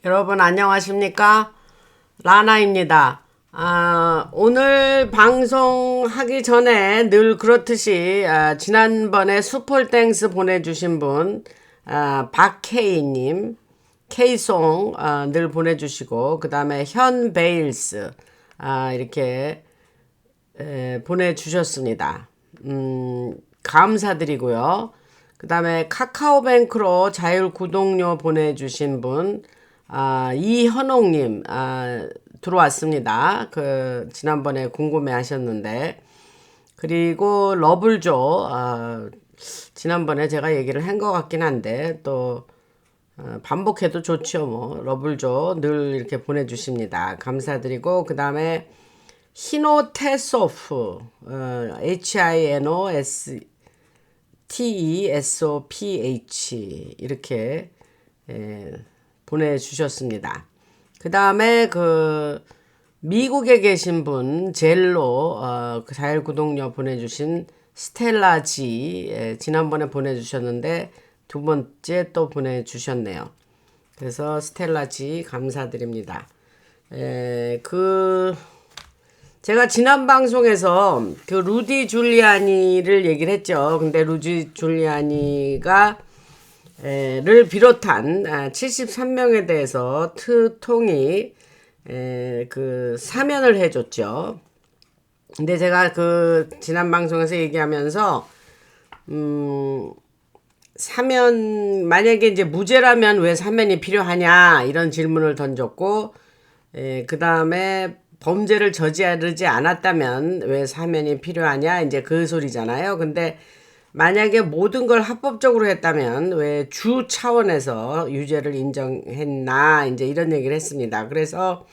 여러분 안녕하십니까? 라나입니다. 오늘 방송하기 전에 늘 그렇듯이 지난번에 수폴땡스 보내주신 분 박케이님 K송 늘 보내주시고 그 다음에 현베일스 이렇게 보내주셨습니다. 감사드리고요. 그 다음에 카카오뱅크로 자율구독료 보내주신 분 이현옥님 들어왔습니다. 지난번에 궁금해 하셨는데, 그리고 러블조 지난번에 제가 얘기를 한 것 같긴 한데 또 반복해도 좋죠. 뭐 러블조 늘 이렇게 보내주십니다. 감사드리고 그 다음에 히노테소프 HINOSTESOPH 이렇게 보내주셨습니다. 그 다음에 미국에 계신 분 젤로 자율구독료 보내주신 스텔라지 지난번에 보내주셨는데 두 번째 또 보내주셨네요. 그래서 스텔라지 감사드립니다. 제가 지난 방송에서 루디 줄리아니를 얘기를 했죠. 근데 루디 줄리아니가 를 비롯한 73명에 대해서 트통이 사면을 해줬죠. 근데 제가 지난 방송에서 얘기하면서 사면 만약에 이제 무죄라면 왜 사면이 필요하냐 이런 질문을 던졌고 그 다음에 범죄를 저지르지 않았다면 왜 사면이 필요하냐 이제 그 소리잖아요. 근데 만약에 모든 걸 합법적으로 했다면 왜 주 차원에서 유죄를 인정했나 이제 이런 얘기를 했습니다. 그래서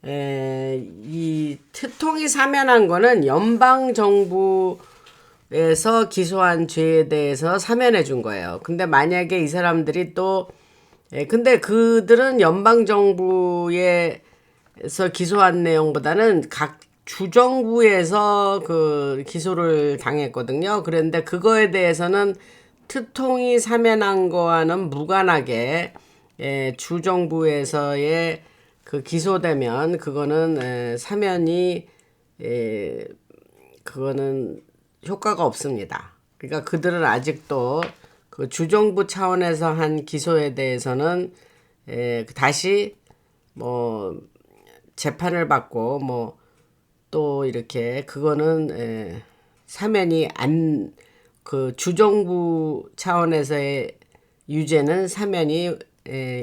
이 트통이 사면한 거는 연방 정부에서 기소한 죄에 대해서 사면해 준 거예요. 근데 만약에 이 사람들이 근데 그들은 연방 정부에서 기소한 내용보다는 각 주정부에서 기소를 당했거든요. 그런데 그거에 대해서는 트통이 사면한 거와는 무관하게 주정부에서의 기소되면 그거는 사면이 그거는 효과가 없습니다. 그러니까 그들은 아직도 주정부 차원에서 한 기소에 대해서는 다시 뭐 재판을 받고 또 이렇게 그거는 사면이 주정부 차원에서의 유죄는 사면이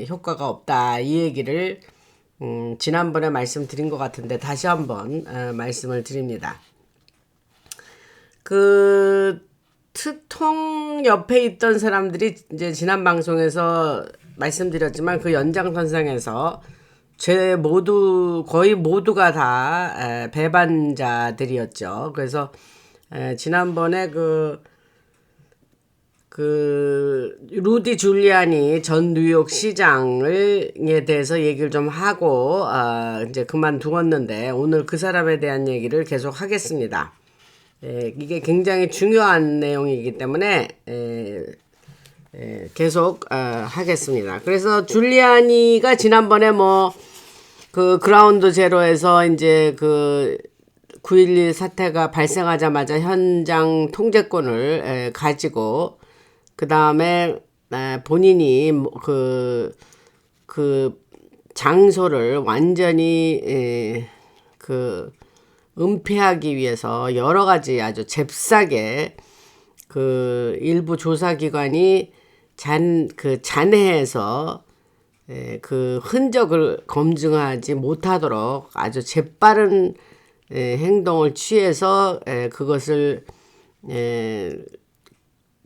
효과가 없다 이 얘기를 지난번에 말씀드린 것 같은데 다시 한번 말씀을 드립니다. 트통 옆에 있던 사람들이 이제 지난 방송에서 말씀드렸지만 그 연장선상에서 거의 모두가 다 배반자들이었죠. 그래서 지난번에 루디 줄리아니 전 뉴욕 시장에 대해서 얘기를 좀 하고 이제 그만두었는데 오늘 그 사람에 대한 얘기를 계속 하겠습니다. 이게 굉장히 중요한 내용이기 때문에 계속 하겠습니다. 그래서 줄리아니가 지난번에 그라운드 제로에서 이제 9.11 사태가 발생하자마자 현장 통제권을 가지고 그 다음에 본인이 장소를 완전히 은폐하기 위해서 여러 가지 아주 잽싸게 일부 조사기관이 잔해해서 흔적을 검증하지 못하도록 아주 재빠른 행동을 취해서 그것을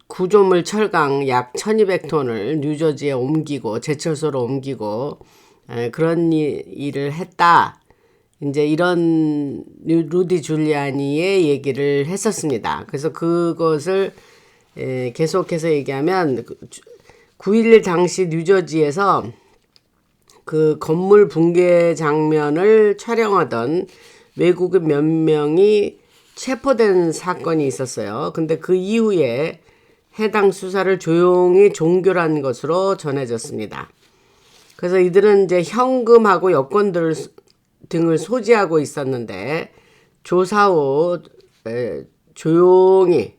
구조물 철강 약 1200톤을 뉴저지에 옮기고 제철소로 옮기고 그런 일을 했다. 이제 이런 루디 줄리아니의 얘기를 했었습니다. 그래서 그것을 계속해서 얘기하면 9.11 당시 뉴저지에서 건물 붕괴 장면을 촬영하던 외국인 몇 명이 체포된 사건이 있었어요. 근데 그 이후에 해당 수사를 조용히 종결한 것으로 전해졌습니다. 그래서 이들은 이제 현금하고 여권들 등을 소지하고 있었는데 조사 후 조용히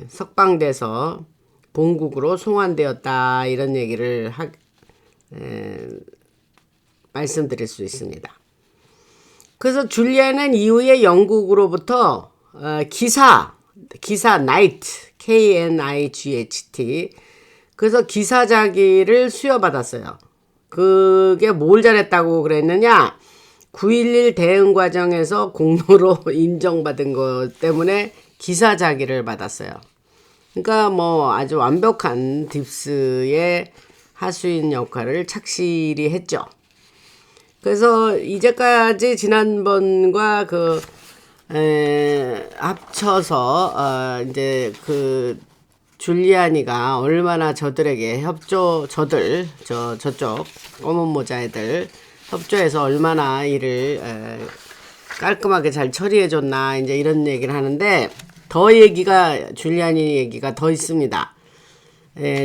석방돼서 본국으로 송환되었다, 이런 얘기를 말씀드릴 수 있습니다. 그래서 줄리안은 이후에 영국으로부터 기사 나이트, KNIGHT, 그래서 기사자기를 수여받았어요. 그게 뭘 잘했다고 그랬느냐? 9.11 대응 과정에서 공로로 인정받은 것 때문에 기사자기를 받았어요. 그러니까 뭐 아주 완벽한 딥스의 하수인 역할을 착실히 했죠. 그래서 이제까지 지난번과 합쳐서 이제 줄리아니가 얼마나 저들에게 저쪽 검은 모자 애들 협조해서 얼마나 일을 깔끔하게 잘 처리해 줬나, 이제 이런 얘기를 하는데, 줄리아니 얘기가 더 있습니다.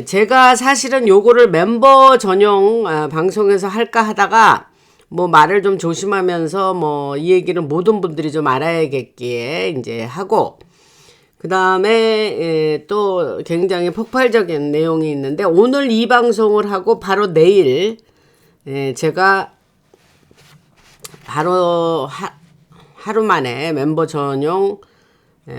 제가 사실은 요거를 멤버 전용 방송에서 할까 하다가 뭐 말을 좀 조심하면서 뭐 이 얘기는 모든 분들이 좀 알아야겠기에 이제 하고, 그 다음에 또 굉장히 폭발적인 내용이 있는데, 오늘 이 방송을 하고 바로 내일 제가 바로 하루 만에 멤버 전용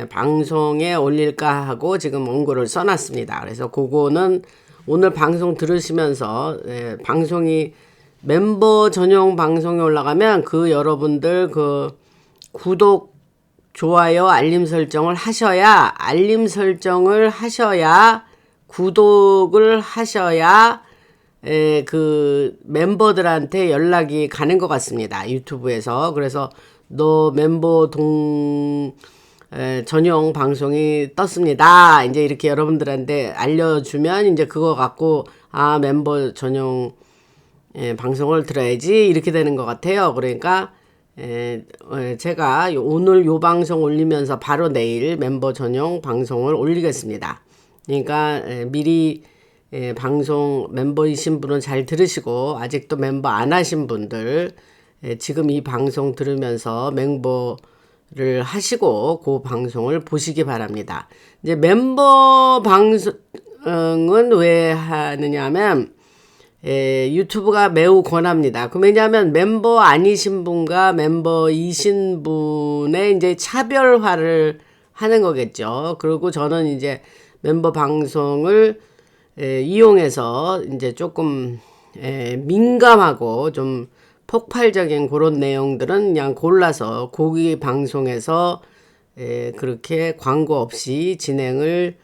방송에 올릴까 하고 지금 원고를 써놨습니다. 그래서 그거는 오늘 방송 들으시면서 방송이 멤버 전용 방송에 올라가면 여러분들 구독, 좋아요, 알림 설정을 하셔야, 구독을 하셔야 멤버들한테 연락이 가는 것 같습니다. 유튜브에서. 그래서 너 멤버 전용 방송이 떴습니다, 이제 이렇게 여러분들한테 알려주면 이제 그거 갖고 멤버 전용 방송을 들어야지, 이렇게 되는 것 같아요. 그러니까 제가 오늘 요 방송 올리면서 바로 내일 멤버 전용 방송을 올리겠습니다. 그러니까 미리 방송 멤버이신 분은 잘 들으시고, 아직도 멤버 안 하신 분들 지금 이 방송 들으면서 멤버를 하시고 그 방송을 보시기 바랍니다. 이제 멤버 방송은 왜 하느냐 하면 유튜브가 매우 권합니다. 왜냐하면 멤버 아니신 분과 멤버이신 분의 이제 차별화를 하는 거겠죠. 그리고 저는 이제 멤버 방송을 이용해서 이제 조금 민감하고 좀 폭발적인 그런 내용들은 그냥 골라서 고기 방송에서 그렇게 광고 없이 진행을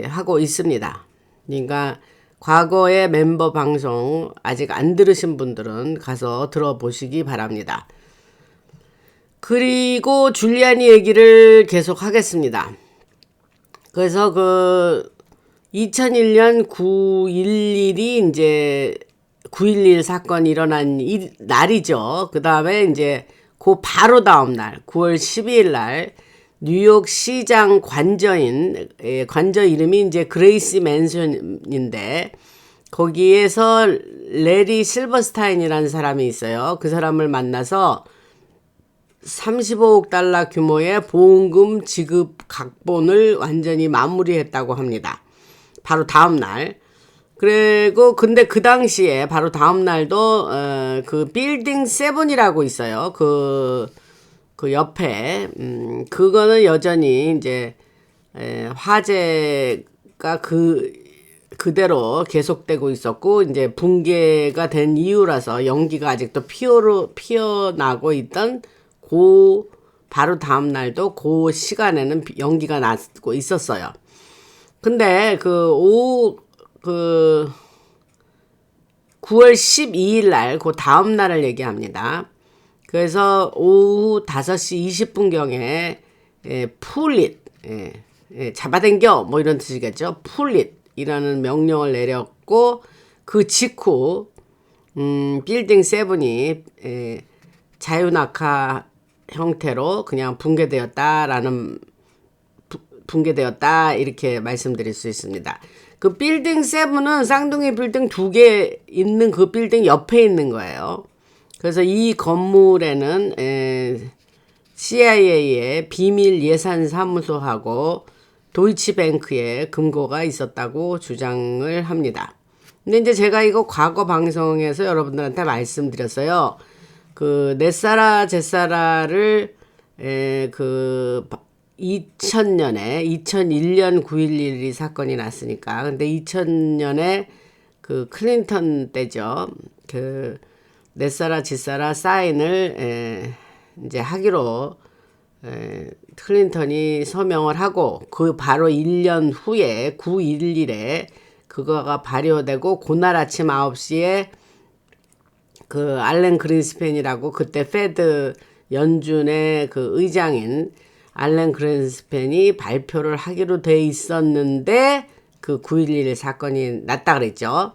하고 있습니다. 그러니까 과거의 멤버 방송 아직 안 들으신 분들은 가서 들어보시기 바랍니다. 그리고 줄리아니 얘기를 계속 하겠습니다. 그래서 2001년 9.11이 이제 9.11 사건이 일어난 날이죠. 그 다음에 이제 바로 다음 날 9월 12일 날 뉴욕 시장 관저 이름이 이제 그레이시 맨션인데, 거기에서 레리 실버스타인이라는 사람이 있어요. 그 사람을 만나서 35억 달러 규모의 보험금 지급 각본을 완전히 마무리했다고 합니다. 바로 다음 날. 그리고 근데 그 당시에 바로 다음 날도 빌딩 7이라고 있어요. 그 옆에 그거는 여전히 이제 화재가 그대로 계속되고 있었고, 이제 붕괴가 된 이유라서 연기가 아직도 피어나고 있던 바로 다음 날도 그 시간에는 연기가 나고 있었어요. 근데 9월 12일 날 다음 날을 얘기합니다. 그래서 오후 5시 20분경에 풀릿, 잡아당겨 뭐 이런 뜻이겠죠. 풀릿이라는 명령을 내렸고, 그 직후 빌딩 7이 자유낙하 형태로 그냥 붕괴되었다 이렇게 말씀드릴 수 있습니다. 그 빌딩 7은 쌍둥이 빌딩 2개 있는 그 빌딩 옆에 있는 거예요. 그래서 이 건물에는 CIA의 비밀 예산 사무소하고 도이치뱅크의 금고가 있었다고 주장을 합니다. 근데 이제 제가 이거 과거 방송에서 여러분들한테 말씀드렸어요. 그 넷사라 제사라를 그 2000년에 2001년 9.11이 사건이 났으니까 근데 2000년에 그 클린턴 때죠. 그 넷사라 지사라 사인을 이제 하기로 클린턴이 서명을 하고 그 바로 1년 후에 9.11에 그거가 발효되고 그날 아침 9시에 그 알렌 그린스팬이라고 그때 페드 연준의 그 의장인 알렌 그린스팬이 발표를 하기로 돼 있었는데 그 9.11 사건이 났다 그랬죠.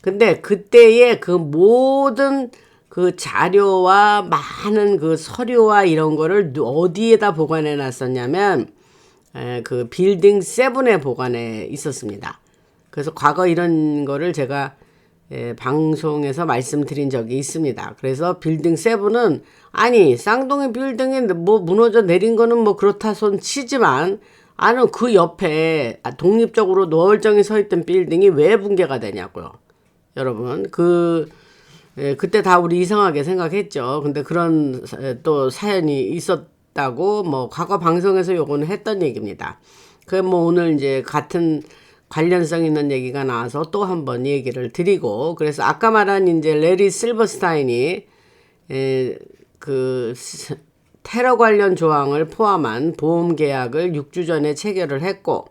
근데 그때의 그 모든 그 자료와 많은 그 서류와 이런 거를 어디에다 보관해 놨었냐면 그 빌딩 7에 보관해 있었습니다. 그래서 과거 이런 거를 제가 방송에서 말씀드린 적이 있습니다. 그래서 빌딩 7은 아니 쌍둥이 빌딩이 뭐 무너져 내린 거는 뭐 그렇다 손 치지만 아는 그 옆에 독립적으로 멀쩡히 서 있던 빌딩이 왜 붕괴가 되냐고요. 여러분 그때 다 우리 이상하게 생각했죠. 근데 그런 또 사연이 있었다고 뭐 과거 방송에서 요거는 했던 얘기입니다. 그 뭐 오늘 이제 같은 관련성 있는 얘기가 나와서 또 한번 얘기를 드리고 그래서 아까 말한 이제 레리 실버스타인이 그 테러 관련 조항을 포함한 보험 계약을 6주 전에 체결을 했고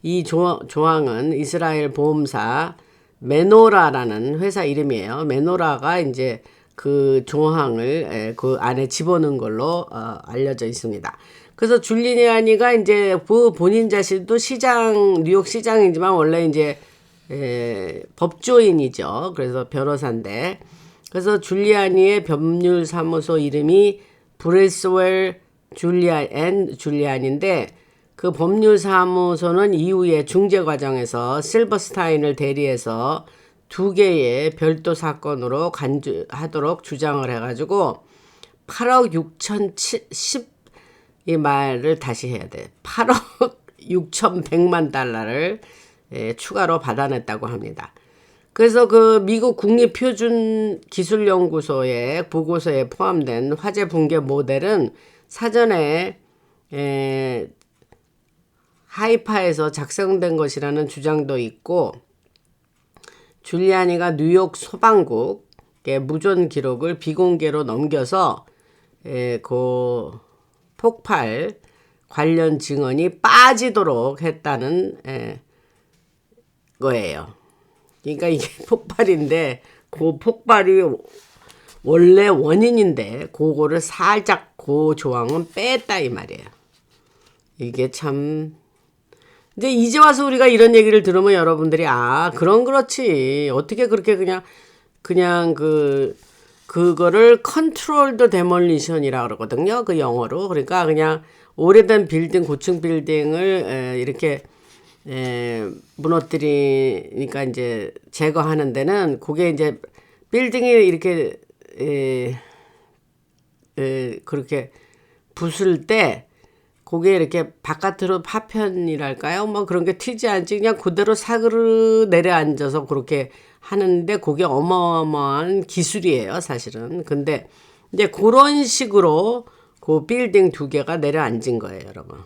이 조항은 이스라엘 보험사 메노라라는 회사 이름이에요. 메노라가 이제 그 조항을 그 안에 집어넣은 걸로 알려져 있습니다. 그래서 줄리아니가 이제 그 본인 자신도 뉴욕 시장이지만 원래 이제 법조인이죠. 그래서 변호사인데 그래서 줄리아니의 법률사무소 이름이 브레스웰 줄리안인데 그 법률사무소는 이후에 중재 과정에서 실버스타인을 대리해서 2개의 별도 사건으로 간주하도록 주장을 해가지고 8억 6,010 이 말을 다시 해야 돼. 8억 6,100만 달러를 추가로 받아냈다고 합니다. 그래서 그 미국 국립표준기술연구소의 보고서에 포함된 화재 붕괴 모델은 사전에 하이파에서 작성된 것이라는 주장도 있고 줄리아니가 뉴욕 소방국의 무전 기록을 비공개로 넘겨서 그 폭발 관련 증언이 빠지도록 했다는 거예요. 그러니까 이게 폭발인데 그 폭발이 원래 원인인데 그거를 살짝 그 조항은 뺐다 이 말이에요. 이게 참 이제 이제 와서 우리가 이런 얘기를 들으면 여러분들이 그렇지 어떻게 그렇게 그냥 그거를 컨트롤드 데몰리션이라 그러거든요. 그 영어로. 그러니까 그냥 오래된 빌딩, 고층 빌딩을 이렇게 무너뜨리니까 이제 제거하는 데는 그게 이제 빌딩이 이렇게 그렇게 부술 때 그게 이렇게 바깥으로 파편이랄까요? 뭐 그런 게 튀지 않지 그냥 그대로 사그르 내려앉아서 그렇게 하는데 그게 어마어마한 기술이에요, 사실은. 근데 이제 그런 식으로 그 빌딩 2개가 내려앉은 거예요, 여러분.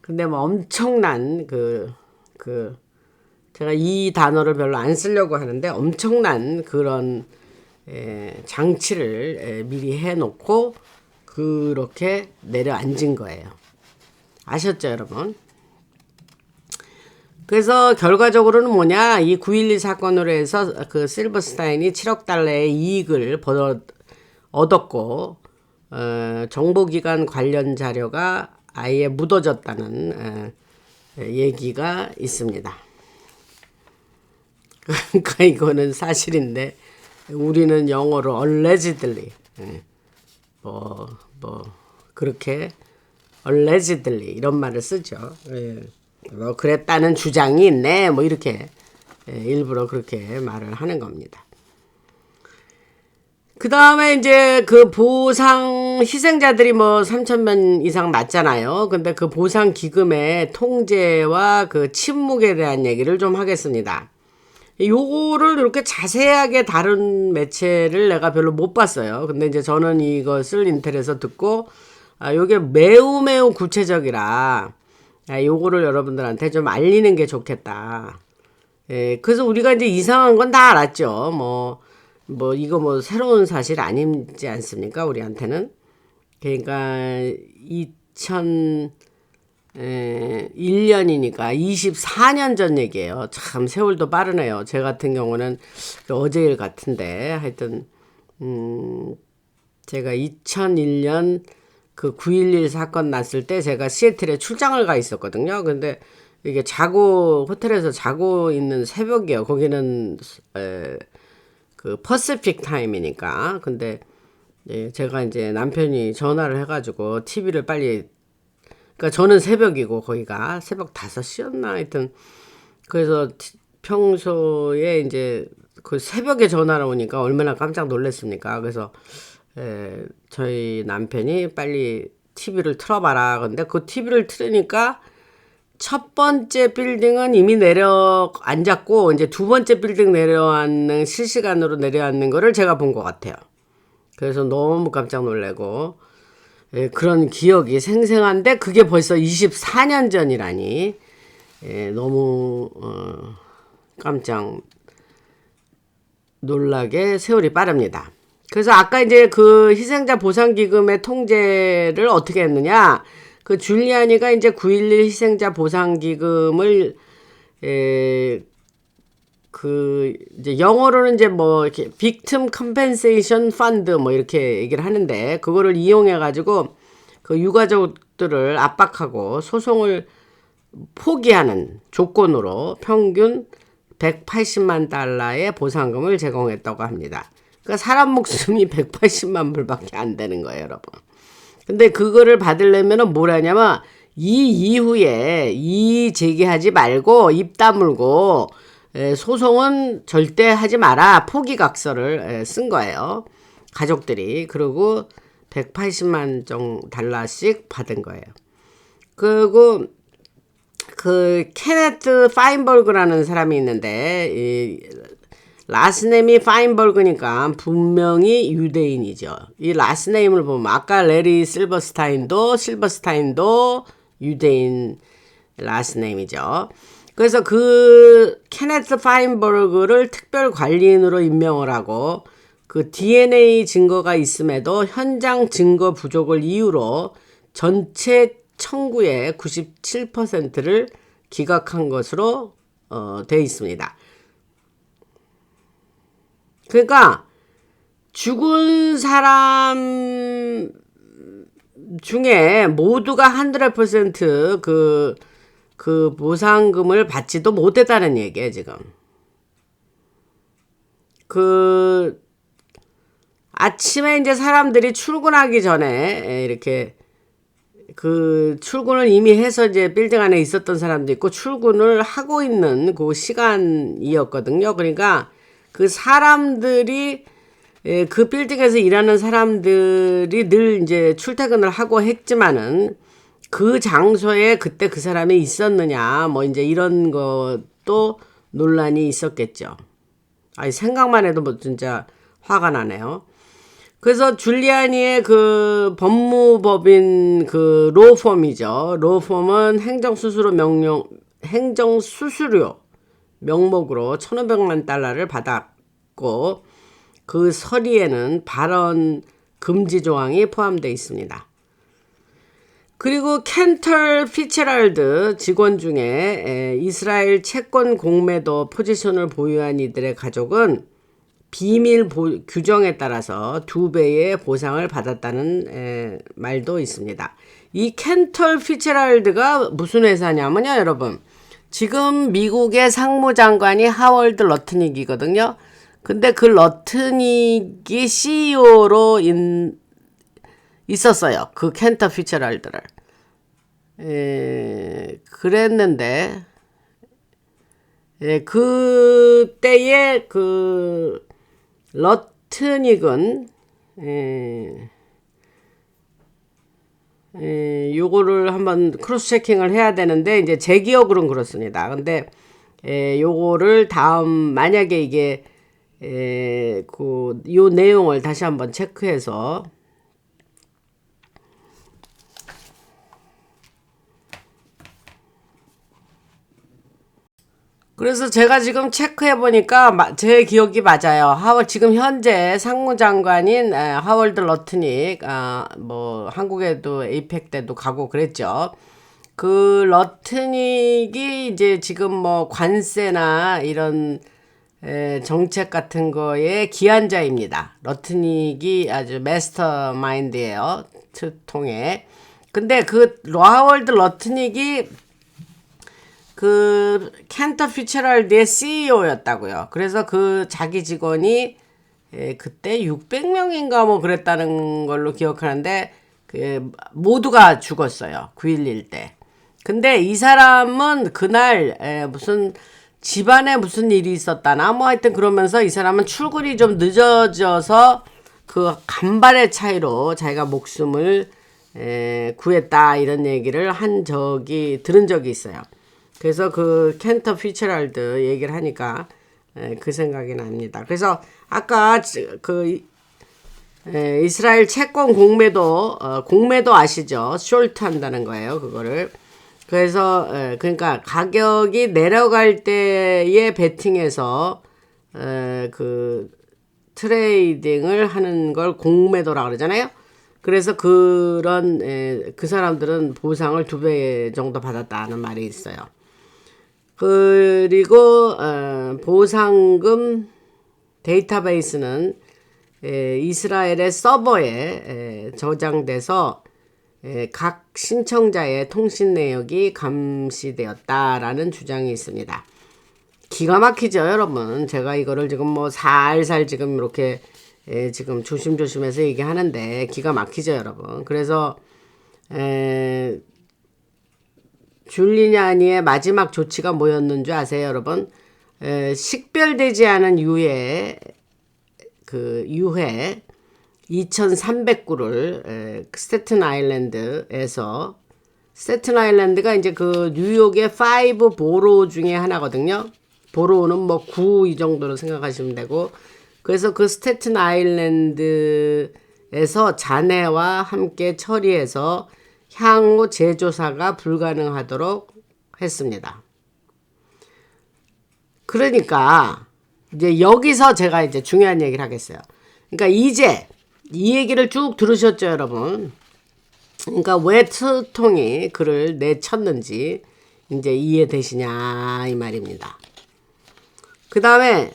근데 뭐 엄청난 제가 이 단어를 별로 안 쓰려고 하는데 엄청난 그런 장치를 미리 해놓고 그렇게 내려앉은 거예요. 아셨죠, 여러분? 그래서 결과적으로는 뭐냐, 이 9.11 사건으로 해서 그 실버스타인이 7억 달러의 이익을 얻었고, 정보기관 관련 자료가 아예 묻어졌다는 얘기가 있습니다. 그러니까 이거는 사실인데, 우리는 영어로 allegedly, 그렇게 allegedly 이런 말을 쓰죠. 그랬다는 주장이 있네. 뭐 이렇게 일부러 그렇게 말을 하는 겁니다. 그 다음에 이제 그 보상 희생자들이 뭐 3,000명 이상 났잖아요. 근데 그 보상 기금의 통제와 그 침묵에 대한 얘기를 좀 하겠습니다. 요거를 이렇게 자세하게 다룬 매체를 내가 별로 못 봤어요. 근데 이제 저는 이것을 인터넷에서 듣고 요게 매우 구체적이라 요거를 여러분들한테 좀 알리는 게 좋겠다. 그래서 우리가 이제 이상한 건 다 알았죠. 이거 뭐 새로운 사실 아니지 않습니까? 우리한테는. 그러니까 2001년이니까 24년 전 얘기예요. 참 세월도 빠르네요. 제 같은 경우는 어제 일 같은데 하여튼 제가 2001년 그 9.11 사건 났을 때 제가 시애틀에 출장을 가 있었거든요. 근데 이게 호텔에서 자고 있는 새벽이에요. 거기는 그 퍼시픽 타임이니까. 근데 제가 이제 남편이 전화를 해가지고 TV를 빨리, 그러니까 저는 새벽이고 거기가 새벽 5시였나 하여튼. 그래서 평소에 이제 그 새벽에 전화가 오니까 얼마나 깜짝 놀랐습니까. 그래서 저희 남편이 빨리 TV를 틀어봐라. 근데 그 TV를 틀으니까 첫 번째 빌딩은 이미 앉았고, 이제 두 번째 빌딩 실시간으로 내려앉는 거를 제가 본 것 같아요. 그래서 너무 깜짝 놀래고, 그런 기억이 생생한데, 그게 벌써 24년 전이라니, 너무, 깜짝 놀라게 세월이 빠릅니다. 그래서 아까 이제 그 희생자 보상기금의 통제를 어떻게 했느냐, 그 줄리아니가 이제 9.11 희생자 보상기금을 이제 영어로는 이제 뭐 이렇게 Victim Compensation Fund 뭐 이렇게 얘기를 하는데, 그거를 이용해 가지고 그 유가족들을 압박하고 소송을 포기하는 조건으로 평균 180만 달러의 보상금을 제공했다고 합니다. 그러니까 사람 목숨이 180만 불밖에 안 되는 거예요, 여러분. 근데 그거를 받으려면은 뭘 하냐면 이 이후에 이의 제기하지 말고 입 다물고 소송은 절대 하지 마라, 포기각서를 쓴 거예요. 가족들이. 그리고 180만 달러씩 받은 거예요. 그리고 그 케네트 파인버그라는 사람이 있는데 라스네임이 파인버그니까 분명히 유대인이죠. 이 라스네임을 보면 아까 레리 실버스타인도 유대인 라스네임이죠. 그래서 그 케네트 파인버그를 특별 관리인으로 임명을 하고 그 DNA 증거가 있음에도 현장 증거 부족을 이유로 전체 청구의 97%를 기각한 것으로 되어 있습니다. 그러니까 죽은 사람 중에 모두가 100% 그 보상금을 받지도 못했다는 얘기예요, 지금. 그 아침에 이제 사람들이 출근하기 전에 이렇게 그 출근을 이미 해서 이제 빌딩 안에 있었던 사람도 있고 출근을 하고 있는 그 시간이었거든요. 그러니까 그 사람들이 그 빌딩에서 일하는 사람들이 늘 이제 출퇴근을 하고 했지만은 그 장소에 그때 그 사람이 있었느냐 뭐 이제 이런 것도 논란이 있었겠죠. 아니 생각만 해도 뭐 진짜 화가 나네요. 그래서 줄리아니의 그 법무법인 그 로펌이죠. 로펌은 행정수수료 명목으로 1,500만 달러를 받았고 그 서리에는 발언 금지 조항이 포함되어 있습니다. 그리고 켄털 피츠럴드 직원 중에 이스라엘 채권 공매도 포지션을 보유한 이들의 가족은 비밀 규정에 따라서 2배의 보상을 받았다는 말도 있습니다. 이 켄털 피츠럴드가 무슨 회사냐면요, 여러분. 지금 미국의 상무장관이 하월드 러트닉이거든요. 근데 그 러트닉이 CEO로 있었어요. 그 켄터 피츠럴드를. 그랬는데 그때의 그 러트닉은 요거를 한번 크로스 체킹을 해야 되는데 이제 제 기억으로는 그렇습니다. 근데 요거를 다음 만약에 이게 요 내용을 다시 한번 체크해서 그래서 제가 지금 체크해 보니까 제 기억이 맞아요. 지금 현재 상무장관인 하월드 러트닉, 뭐 한국에도 에이펙 때도 가고 그랬죠. 그 러트닉이 이제 지금 뭐 관세나 이런 정책 같은 거에 기한자입니다. 러트닉이 아주 마스터 마인드예요. 통해. 근데 그 하월드 러트닉이 그 캔터 피츠럴드의 CEO였다고요. 그래서 그 자기 직원이 그때 600명인가 뭐 그랬다는 걸로 기억하는데 모두가 죽었어요. 9.11 때. 근데 이 사람은 그날 무슨 집안에 무슨 일이 있었다나 뭐 하여튼 그러면서 이 사람은 출근이 좀 늦어져서 그 간발의 차이로 자기가 목숨을 구했다 이런 얘기를 들은 적이 있어요. 그래서 그 켄터 피츠럴드 얘기를 하니까 그 생각이 납니다. 그래서 아까 그 이스라엘 채권 공매도 아시죠? 숄트 한다는 거예요. 그거를. 그래서 그러니까 가격이 내려갈 때에 베팅해서 그 트레이딩을 하는 걸 공매도라고 그러잖아요. 그래서 그 사람들은 보상을 2배 정도 받았다는 말이 있어요. 그리고 보상금 데이터베이스는 이스라엘의 서버에 저장돼서 각 신청자의 통신 내역이 감시되었다라는 주장이 있습니다. 기가 막히죠, 여러분. 제가 이거를 지금 뭐 살살 지금 이렇게 지금 조심조심해서 얘기하는데 기가 막히죠, 여러분. 그래서 줄리아니의 마지막 조치가 뭐였는 줄 아세요, 여러분? 식별되지 않은 유해 2,300구를 스태튼 아일랜드에서, 스태튼 아일랜드가 이제 그 뉴욕의 5 보로 중에 하나거든요. 보로는 뭐 9 이 정도로 생각하시면 되고, 그래서 그 스태튼 아일랜드에서 잔해와 함께 처리해서 향후 재조사가 불가능하도록 했습니다. 그러니까 이제 여기서 제가 이제 중요한 얘기를 하겠어요. 그러니까 이제 이 얘기를 쭉 들으셨죠, 여러분? 그러니까 왜 트통이 글을 내쳤는지 이제 이해되시냐 이 말입니다. 그 다음에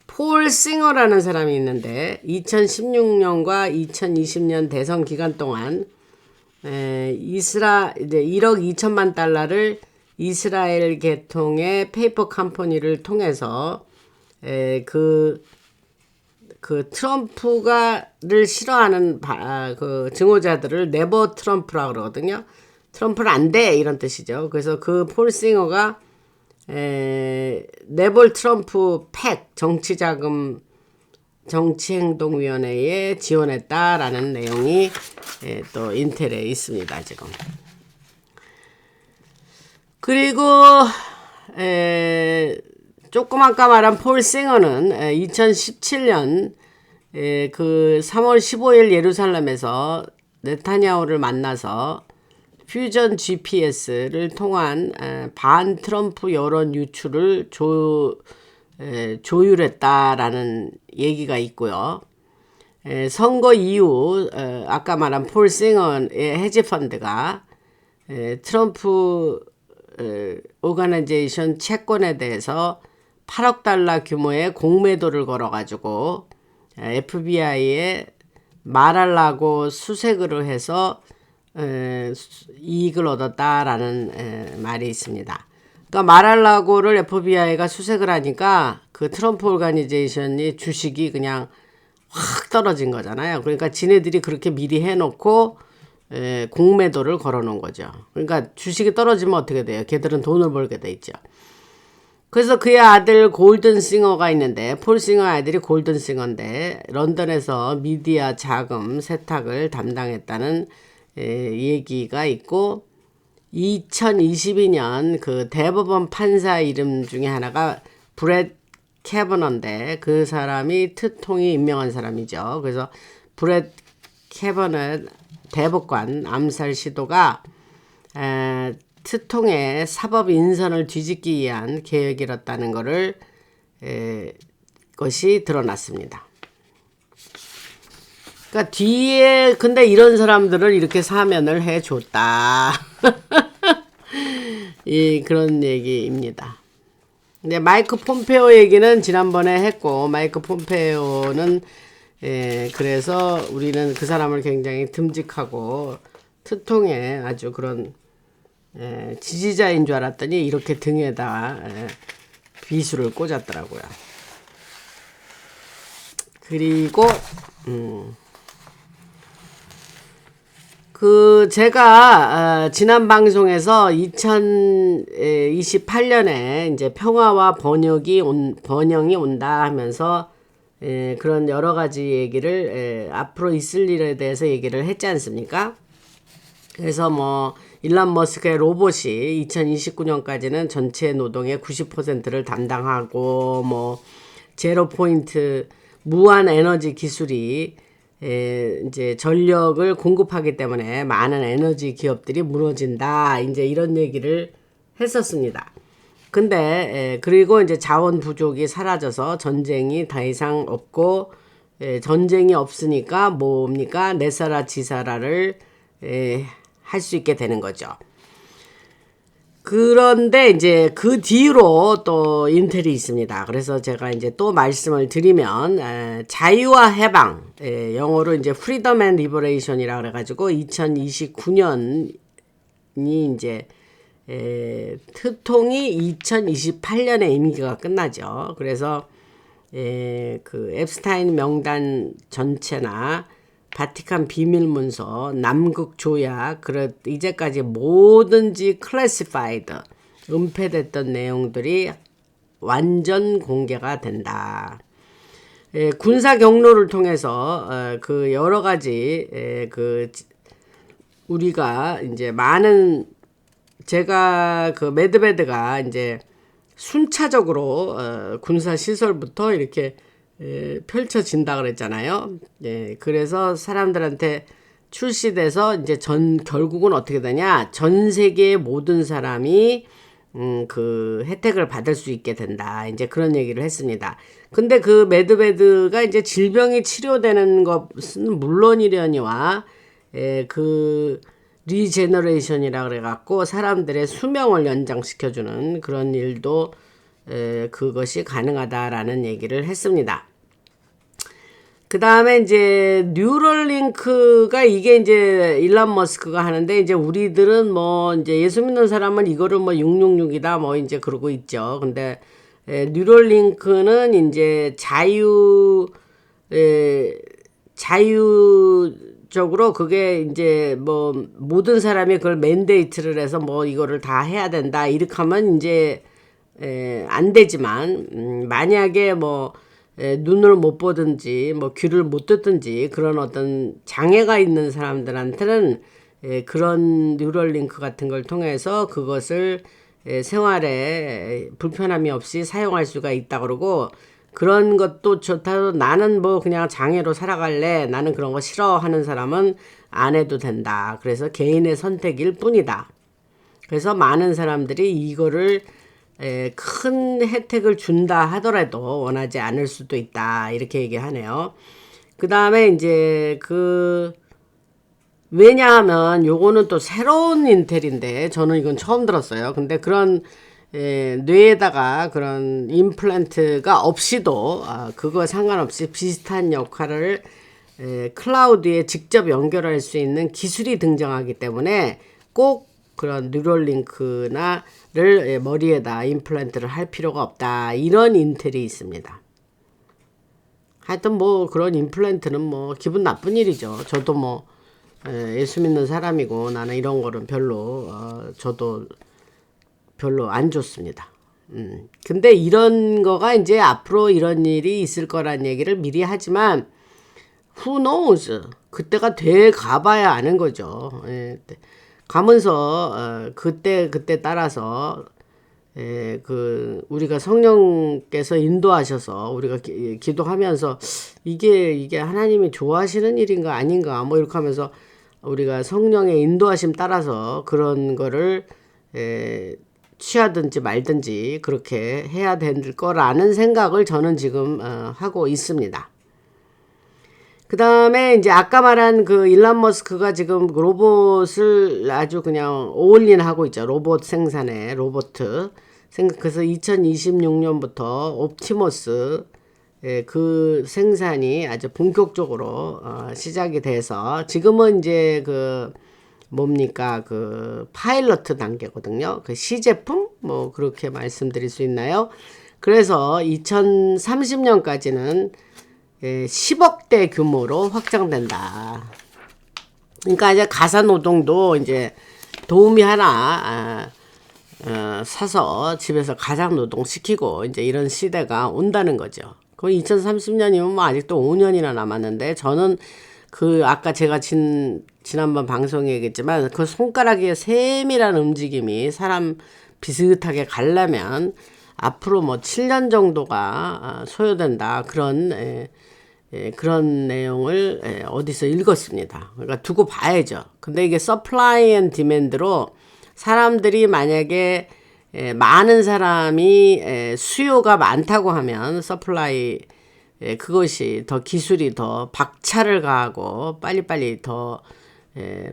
폴 싱어라는 사람이 있는데 2016년과 2020년 대선 기간 동안 이제 1억 2천만 달러를 이스라엘 계통의 페이퍼 컴퍼니를 통해서 그 트럼프가를 싫어하는 그 증오자들을 네버 트럼프라 그러거든요. 트럼프는 안 돼 이런 뜻이죠. 그래서 그 폴 싱어가 네벌 트럼프 팩 정치행동위원회에 지원했다라는 내용이 또 인텔에 있습니다. 지금. 그리고 조금 아까 말한 폴 싱어는 2017년 그 3월 15일 예루살렘에서 네타냐후를 만나서 퓨전 GPS를 통한 반 트럼프 여론 유출을 조율했다라는 얘기가 있고요. 선거 이후 아까 말한 폴 싱어의 헤지펀드가 트럼프 오가나이제이션 채권에 대해서 8억 달러 규모의 공매도를 걸어가지고 FBI에 말하려고 수색을 해서 이익을 얻었다라는 말이 있습니다. 그러니까 말하려고를 FBI가 수색을 하니까 그 트럼프 오가니제이션이 주식이 그냥 확 떨어진 거잖아요. 그러니까 지네들이 그렇게 미리 해놓고 공매도를 걸어놓은 거죠. 그러니까 주식이 떨어지면 어떻게 돼요? 걔들은 돈을 벌게 돼 있죠. 그래서 그의 아들 골든싱어가 있는데, 폴 싱어 아들이 골든싱어인데 런던에서 미디어 자금 세탁을 담당했다는 얘기가 있고, 2022년 그 대법원 판사 이름 중에 하나가 브렛 캐버너인데 그 사람이 트통이 임명한 사람이죠. 그래서 브렛 캐버너 대법관 암살 시도가 트통의 사법 인선을 뒤집기 위한 계획이었다는 것을 것이 드러났습니다. 그러니까 뒤에 근데 이런 사람들을 이렇게 사면을 해줬다. 그런 얘기입니다. 근데 마이크 폼페오 얘기는 지난번에 했고, 마이크 폼페오는 그래서 우리는 그 사람을 굉장히 듬직하고 트통의 아주 그런 지지자인 줄 알았더니 이렇게 등에다 비수를 꽂았더라고요. 그리고 제가 지난 방송에서 2028년에 이제 평화와 번영이 온다 하면서 그런 여러 가지 얘기를 앞으로 있을 일에 대해서 얘기를 했지 않습니까? 그래서 뭐 일론 머스크의 로봇이 2029년까지는 전체 노동의 90%를 담당하고, 뭐 제로 포인트 무한 에너지 기술이 이제 전력을 공급하기 때문에 많은 에너지 기업들이 무너진다, 이제 이런 얘기를 했었습니다. 근데 그리고 이제 자원 부족이 사라져서 전쟁이 더 이상 없고, 전쟁이 없으니까 뭡니까? 내사라 지사라를 할 수 있게 되는 거죠. 그런데 이제 그 뒤로 또 인텔이 있습니다. 그래서 제가 이제 또 말씀을 드리면, 자유와 해방, 영어로 이제 Freedom and Liberation이라 그래가지고 2029년이 이제 트통이 2028년에 임기가 끝나죠. 그래서 그 앱스타인 명단 전체나 바티칸 비밀문서, 남극 조약, 이제까지 뭐든지 클래시파이드, 은폐됐던 내용들이 완전 공개가 된다. 군사 경로를 통해서 그 여러 가지 우리가 이제 많은, 제가 그 메드베드가 이제 순차적으로 군사 시설부터 이렇게 펼쳐진다 그랬잖아요. 그래서 사람들한테 출시돼서 이제 결국은 어떻게 되냐? 전 세계의 모든 사람이 그 혜택을 받을 수 있게 된다. 이제 그런 얘기를 했습니다. 근데 그 메드베드가 이제 질병이 치료되는 것은 물론이려니와 그 리제너레이션이라 그래갖고 사람들의 수명을 연장시켜주는 그런 일도 그것이 가능하다라는 얘기를 했습니다. 그 다음에 이제 뉴럴링크가 이게 이제 일론 머스크가 하는데, 이제 우리들은 뭐 이제 예수 믿는 사람은 이거를 뭐 666이다 뭐 이제 그러고 있죠. 근데 뉴럴링크는 이제 자유적으로 그게 이제 뭐 모든 사람이 그걸 맨데이트를 해서 뭐 이거를 다 해야 된다 이렇게 하면 이제 안 되지만, 만약에 뭐 눈을 못 보든지 뭐 귀를 못 듣든지 그런 어떤 장애가 있는 사람들한테는 그런 뉴럴링크 같은 걸 통해서 그것을 생활에 불편함이 없이 사용할 수가 있다 그러고, 그런 것도 좋다고 나는 뭐 그냥 장애로 살아갈래, 나는 그런 거 싫어 하는 사람은 안 해도 된다. 그래서 개인의 선택일 뿐이다. 그래서 많은 사람들이 이거를 큰 혜택을 준다 하더라도 원하지 않을 수도 있다, 이렇게 얘기하네요. 그 다음에 이제 왜냐하면 요거는 또 새로운 인텔인데 저는 이건 처음 들었어요. 근데 그런 뇌에다가 그런 임플란트가 없이도 그거 상관없이 비슷한 역할을 클라우드에 직접 연결할 수 있는 기술이 등장하기 때문에 꼭 그런 뉴럴링크나를 머리에다 임플란트를 할 필요가 없다, 이런 인텔이 있습니다. 하여튼 뭐 그런 임플란트는 뭐 기분 나쁜 일이죠. 저도 뭐 예수 믿는 사람이고 나는 이런 거는 별로 저도 별로 안 좋습니다. 근데 이런 거가 이제 앞으로 이런 일이 있을 거란 얘기를 미리 하지만 who knows? 그때가 돼 가봐야 아는 거죠. 예, 가면서 그때 따라서 우리가 성령께서 인도하셔서 우리가 기도하면서 이게 하나님이 좋아하시는 일인가 아닌가 뭐 이렇게 하면서 우리가 성령의 인도하심 따라서 그런 거를 취하든지 말든지 그렇게 해야 될 거라는 생각을 저는 지금 하고 있습니다. 그 다음에 이제 아까 말한 그 일론 머스크가 지금 로봇을 아주 그냥 올인하고 있죠. 로봇 생산에 그래서 2026년부터 옵티머스 그 생산이 아주 본격적으로 시작이 돼서 지금은 이제 그 뭡니까 그 파일럿 단계거든요. 그 시제품 뭐 그렇게 말씀드릴 수 있나요? 그래서 2030년까지는 10억대 규모로 확장된다. 그러니까 이제 가사 노동도 이제 도우미 하나 사서 집에서 가장 노동 시키고 이제 이런 시대가 온다는 거죠. 그럼 2030년이면 뭐 아직도 5년이나 남았는데 저는 그 아까 제가 지난번 방송에 얘기했지만 그 손가락의 세밀한 움직임이 사람 비슷하게 가려면 앞으로 뭐 7년 정도가 소요된다. 그런 내용을 어디서 읽었습니다. 그러니까 두고 봐야죠. 근데 이게 서플라이 앤 디맨드로 사람들이 만약에 많은 사람이 수요가 많다고 하면 서플라이 그것이 더 기술이 더 박차를 가하고 빨리빨리 더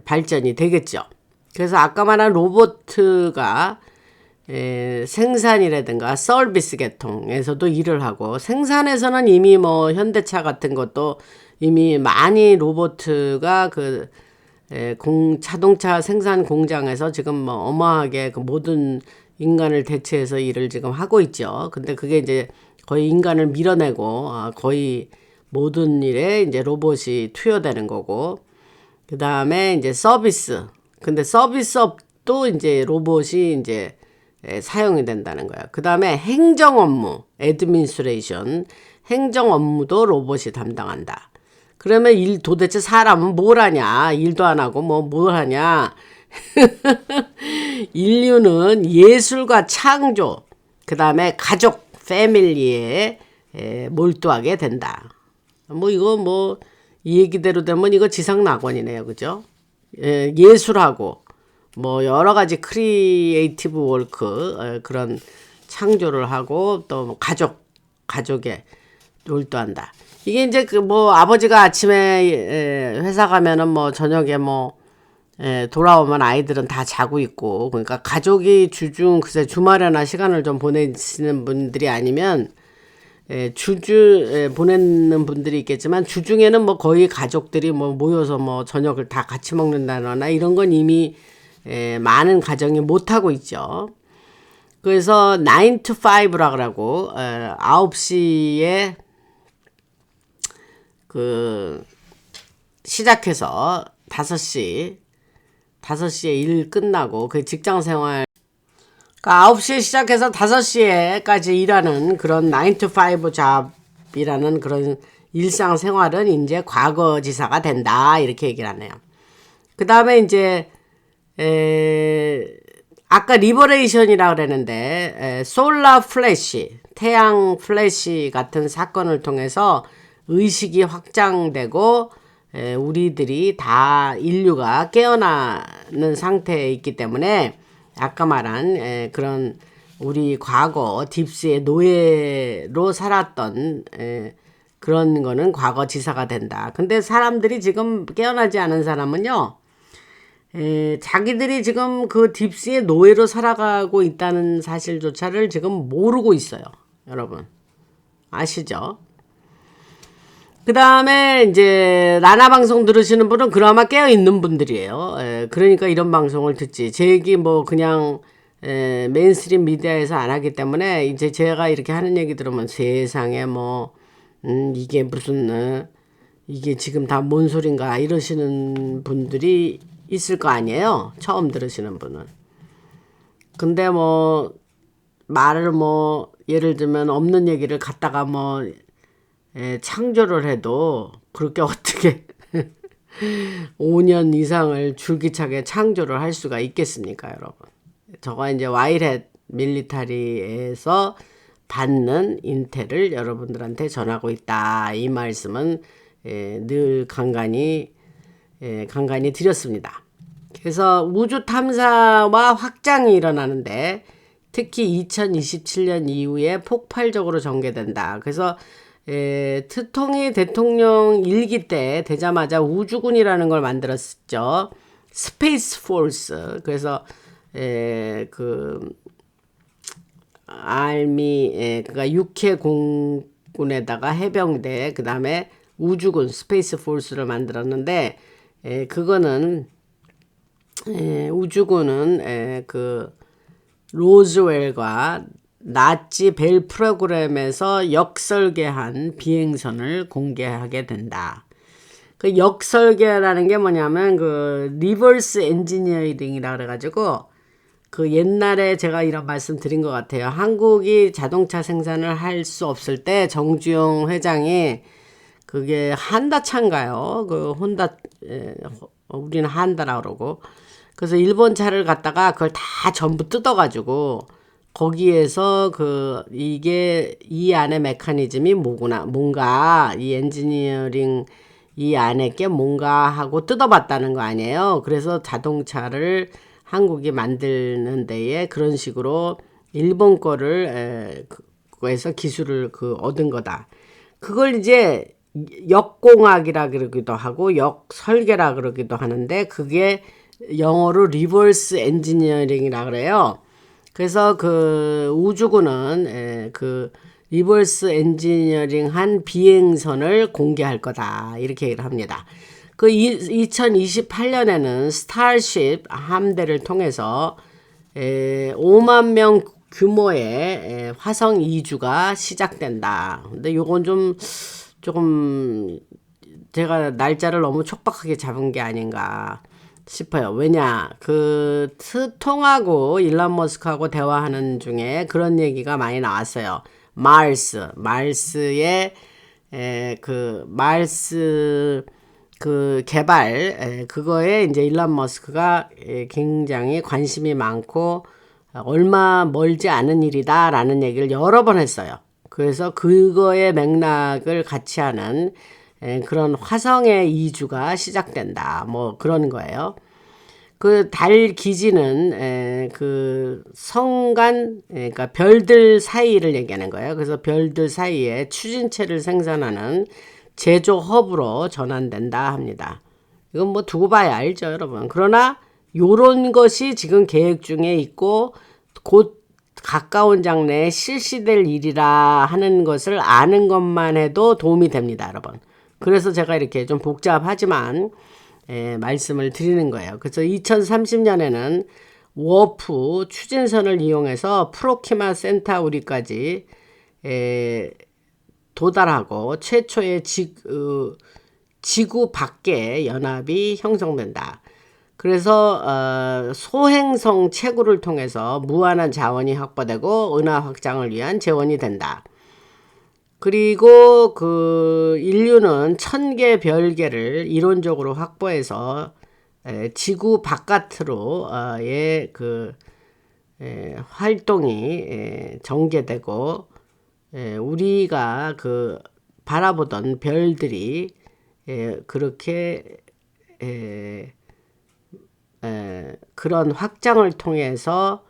발전이 되겠죠. 그래서 아까 말한 로봇가 생산이라든가 서비스 계통에서도 일을 하고 생산에서는 이미 뭐 현대차 같은 것도 이미 많이 로봇가 그 자동차 생산 공장에서 지금 뭐 어마하게 그 모든 인간을 대체해서 일을 지금 하고 있죠. 근데 그게 이제 거의 인간을 밀어내고 거의 모든 일에 이제 로봇이 투여되는 거고 그 다음에 이제 서비스. 근데 서비스업도 이제 로봇이 이제 사용이 된다는 거야. 그 다음에 행정 업무, 애드민스트레이션, 행정 업무도 로봇이 담당한다. 그러면 도대체 사람은 뭘 하냐? 일도 안 하고 뭘 하냐? 인류는 예술과 창조, 그 다음에 가족, 패밀리에 몰두하게 된다. 이거 이 얘기대로 되면 이거 지상낙원이네요. 그죠? 예술하고, 여러 가지 크리에이티브 워크, 그런 창조를 하고, 또 가족에 몰두한다. 이게 이제 아버지가 아침에 회사 가면은 저녁에 돌아오면 아이들은 다 자고 있고, 그러니까 가족이 글쎄 주말에나 시간을 좀 보내시는 분들이 아니면, 보내는 분들이 있겠지만, 주중에는 거의 가족들이 모여서 저녁을 다 같이 먹는다거나 이런 건 이미, 많은 가정이 못하고 있죠. 그래서 9 to 5라 그러고, 9시에 시작해서 5시에 일 끝나고 그 직장 생활 9시에 시작해서 5시에까지 일하는 그런 9 to 5 잡이라는 그런 일상 생활은 이제 과거지사가 된다 이렇게 얘기를 하네요. 그 다음에 이제 아까 리버레이션이라고 그랬는데 솔라 플래시 태양 플래시 같은 사건을 통해서 의식이 확장되고 우리들이 다 인류가 깨어나는 상태에 있기 때문에 아까 말한 그런 우리 과거 딥스의 노예로 살았던 그런 거는 과거지사가 된다. 근데 사람들이 지금 깨어나지 않은 사람은요. 자기들이 지금 그 딥스의 노예로 살아가고 있다는 사실조차를 지금 모르고 있어요. 여러분 아시죠? 그 다음에 이제 라나 방송 들으시는 분은 그나마 깨어있는 분들이에요. 그러니까 이런 방송을 듣지. 제 얘기 그냥 메인스트림 미디어에서 안 하기 때문에 이제 제가 이렇게 하는 얘기 들으면 세상에 이게 무슨 이게 지금 다 뭔 소린가 이러시는 분들이 있을 거 아니에요. 처음 들으시는 분은. 근데 뭐 말을 뭐 예를 들면 없는 얘기를 갖다가 뭐 창조를 해도 그렇게 어떻게 5년 이상을 줄기차게 창조를 할 수가 있겠습니까, 여러분? 저가 이제 와일햇 밀리터리에서 받는 인텔을 여러분들한테 전하고 있다. 이 말씀은 늘 간간히 드렸습니다. 그래서 우주 탐사와 확장이 일어나는데 특히 2027년 이후에 폭발적으로 전개된다. 그래서 트통이 대통령 일기 때 되자마자 우주군이라는 걸 만들었죠. 스페이스 포스. 그래서 그 알미 그러니까 육해 공군에다가 해병대 그다음에 우주군 스페이스 포스를 만들었는데 그거는 우주군은 그 로즈웰과 나치 벨 프로그램에서 역설계한 비행선을 공개하게 된다. 그 역설계라는 게 뭐냐면 그 리버스 엔지니어링이라 그래가지고 그 옛날에 제가 이런 말씀 드린 것 같아요. 한국이 자동차 생산을 할 수 없을 때 정주영 회장이 그게 한다차인가요? 그 혼다 우리는 한다라 그러고 그래서 일본 차를 갖다가 그걸 다 전부 뜯어가지고 거기에서 그 이게 이 안에 메커니즘이 뭐구나 뭔가 이 엔지니어링 이 안에 게 뭔가 하고 뜯어봤다는 거 아니에요. 그래서 자동차를 한국이 만드는 데에 그런 식으로 일본 거를 그거에서 기술을 얻은 거다. 그걸 이제 역공학이라 그러기도 하고 역설계라 그러기도 하는데 그게 영어로 리버스 엔지니어링이라 그래요. 그래서 그 우주군은 그 리버스 엔지니어링 한 비행선을 공개할 거다. 이렇게 얘기를 합니다. 그 2028년에는 스타쉽 함대를 통해서 5만 명 규모의 화성 이주가 시작된다. 근데 요건 조금 제가 날짜를 너무 촉박하게 잡은 게 아닌가 싶어요. 왜냐 그 트통하고 일론 머스크하고 대화하는 중에 그런 얘기가 많이 나왔어요. 마르스의 마르스 그 개발 그거에 이제 일론 머스크가 굉장히 관심이 많고 얼마 멀지 않은 일이다라는 얘기를 여러 번 했어요. 그래서 그거의 맥락을 같이 하는 그런 화성의 이주가 시작된다. 뭐 그런 거예요. 그 달 기지는 그 성간 그러니까 별들 사이를 얘기하는 거예요. 그래서 별들 사이에 추진체를 생산하는 제조 허브로 전환된다 합니다. 이건 뭐 두고 봐야 알죠, 여러분. 그러나 요런 것이 지금 계획 중에 있고 곧 가까운 장래에 실시될 일이라 하는 것을 아는 것만 해도 도움이 됩니다, 여러분. 그래서 제가 이렇게 좀 복잡하지만 말씀을 드리는 거예요. 그래서 2030년에는 워프 추진선을 이용해서 프로키마 센타우리까지 도달하고 최초의 지구 밖의 연합이 형성된다. 그래서 소행성 채굴을 통해서 무한한 자원이 확보되고 은하 확장을 위한 재원이 된다. 그리고 그 인류는 1000개 별개를 이론적으로 확보해서 지구 바깥으로의 그 활동이 전개되고 우리가 그 바라보던 별들이 그렇게 그런 확장을 통해서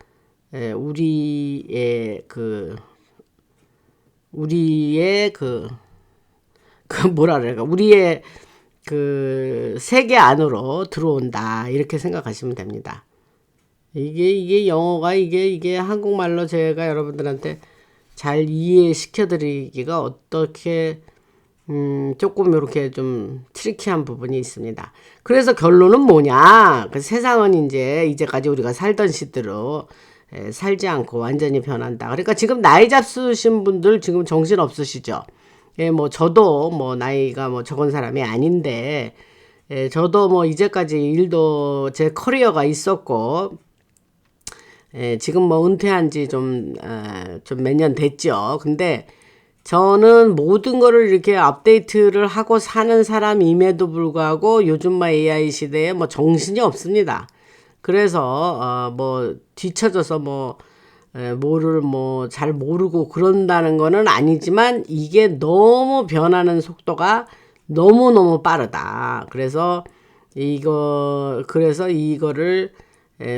우리의 뭐라 그럴까 우리의 그 세계 안으로 들어온다 이렇게 생각하시면 됩니다. 이게 영어가 이게 한국말로 제가 여러분들한테 잘 이해시켜 드리기가 어떻게 조금 이렇게 좀 트리키한 부분이 있습니다. 그래서 결론은 뭐냐? 그 세상은 이제까지 우리가 살던 시대로 살지 않고 완전히 변한다. 그러니까 지금 나이 잡수신 분들 지금 정신 없으시죠? 뭐 저도 뭐 나이가 뭐 적은 사람이 아닌데, 저도 뭐 이제까지 일도 제 커리어가 있었고, 지금 뭐 은퇴한 지 좀 몇 년 됐죠. 근데 저는 모든 거를 이렇게 업데이트를 하고 사는 사람임에도 불구하고 요즘 뭐 AI 시대에 뭐 정신이 없습니다. 그래서 뭐 뒤처져서 뭐 뭐를 뭐 잘 모르고 그런다는 거는 아니지만 이게 너무 변하는 속도가 너무너무 빠르다. 그래서 이거를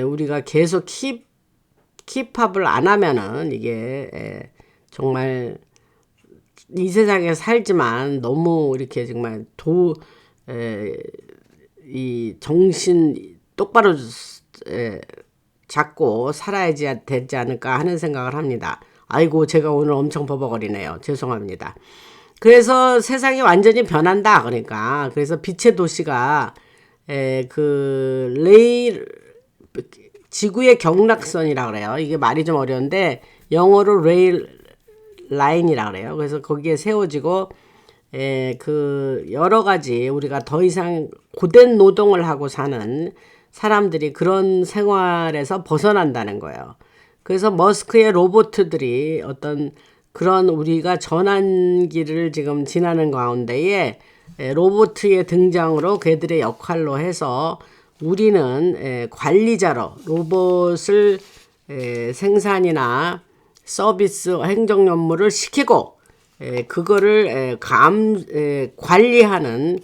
우리가 계속 킵합을 안 하면은 이게 정말 이 세상에 살지만 너무 이렇게 정말 이 정신 똑바로 잡고 살아야지 되지 않을까 하는 생각을 합니다. 아이고, 제가 오늘 엄청 버벅거리네요. 죄송합니다. 그래서 세상이 완전히 변한다. 그래서 빛의 도시가 지구의 경락선이라 그래요. 이게 말이 좀 어려운데 영어로 레일 라인이라 그래요. 그래서 거기에 세워지고 여러 가지 우리가 더 이상 고된 노동을 하고 사는 사람들이 그런 생활에서 벗어난다는 거예요. 그래서 머스크의 로봇들이 어떤 그런 우리가 전환기를 지금 지나는 가운데에 로봇의 등장으로 그들의 역할로 해서 우리는 관리자로 로봇을 생산이나 서비스 행정 업무를 시키고 그거를 관리하는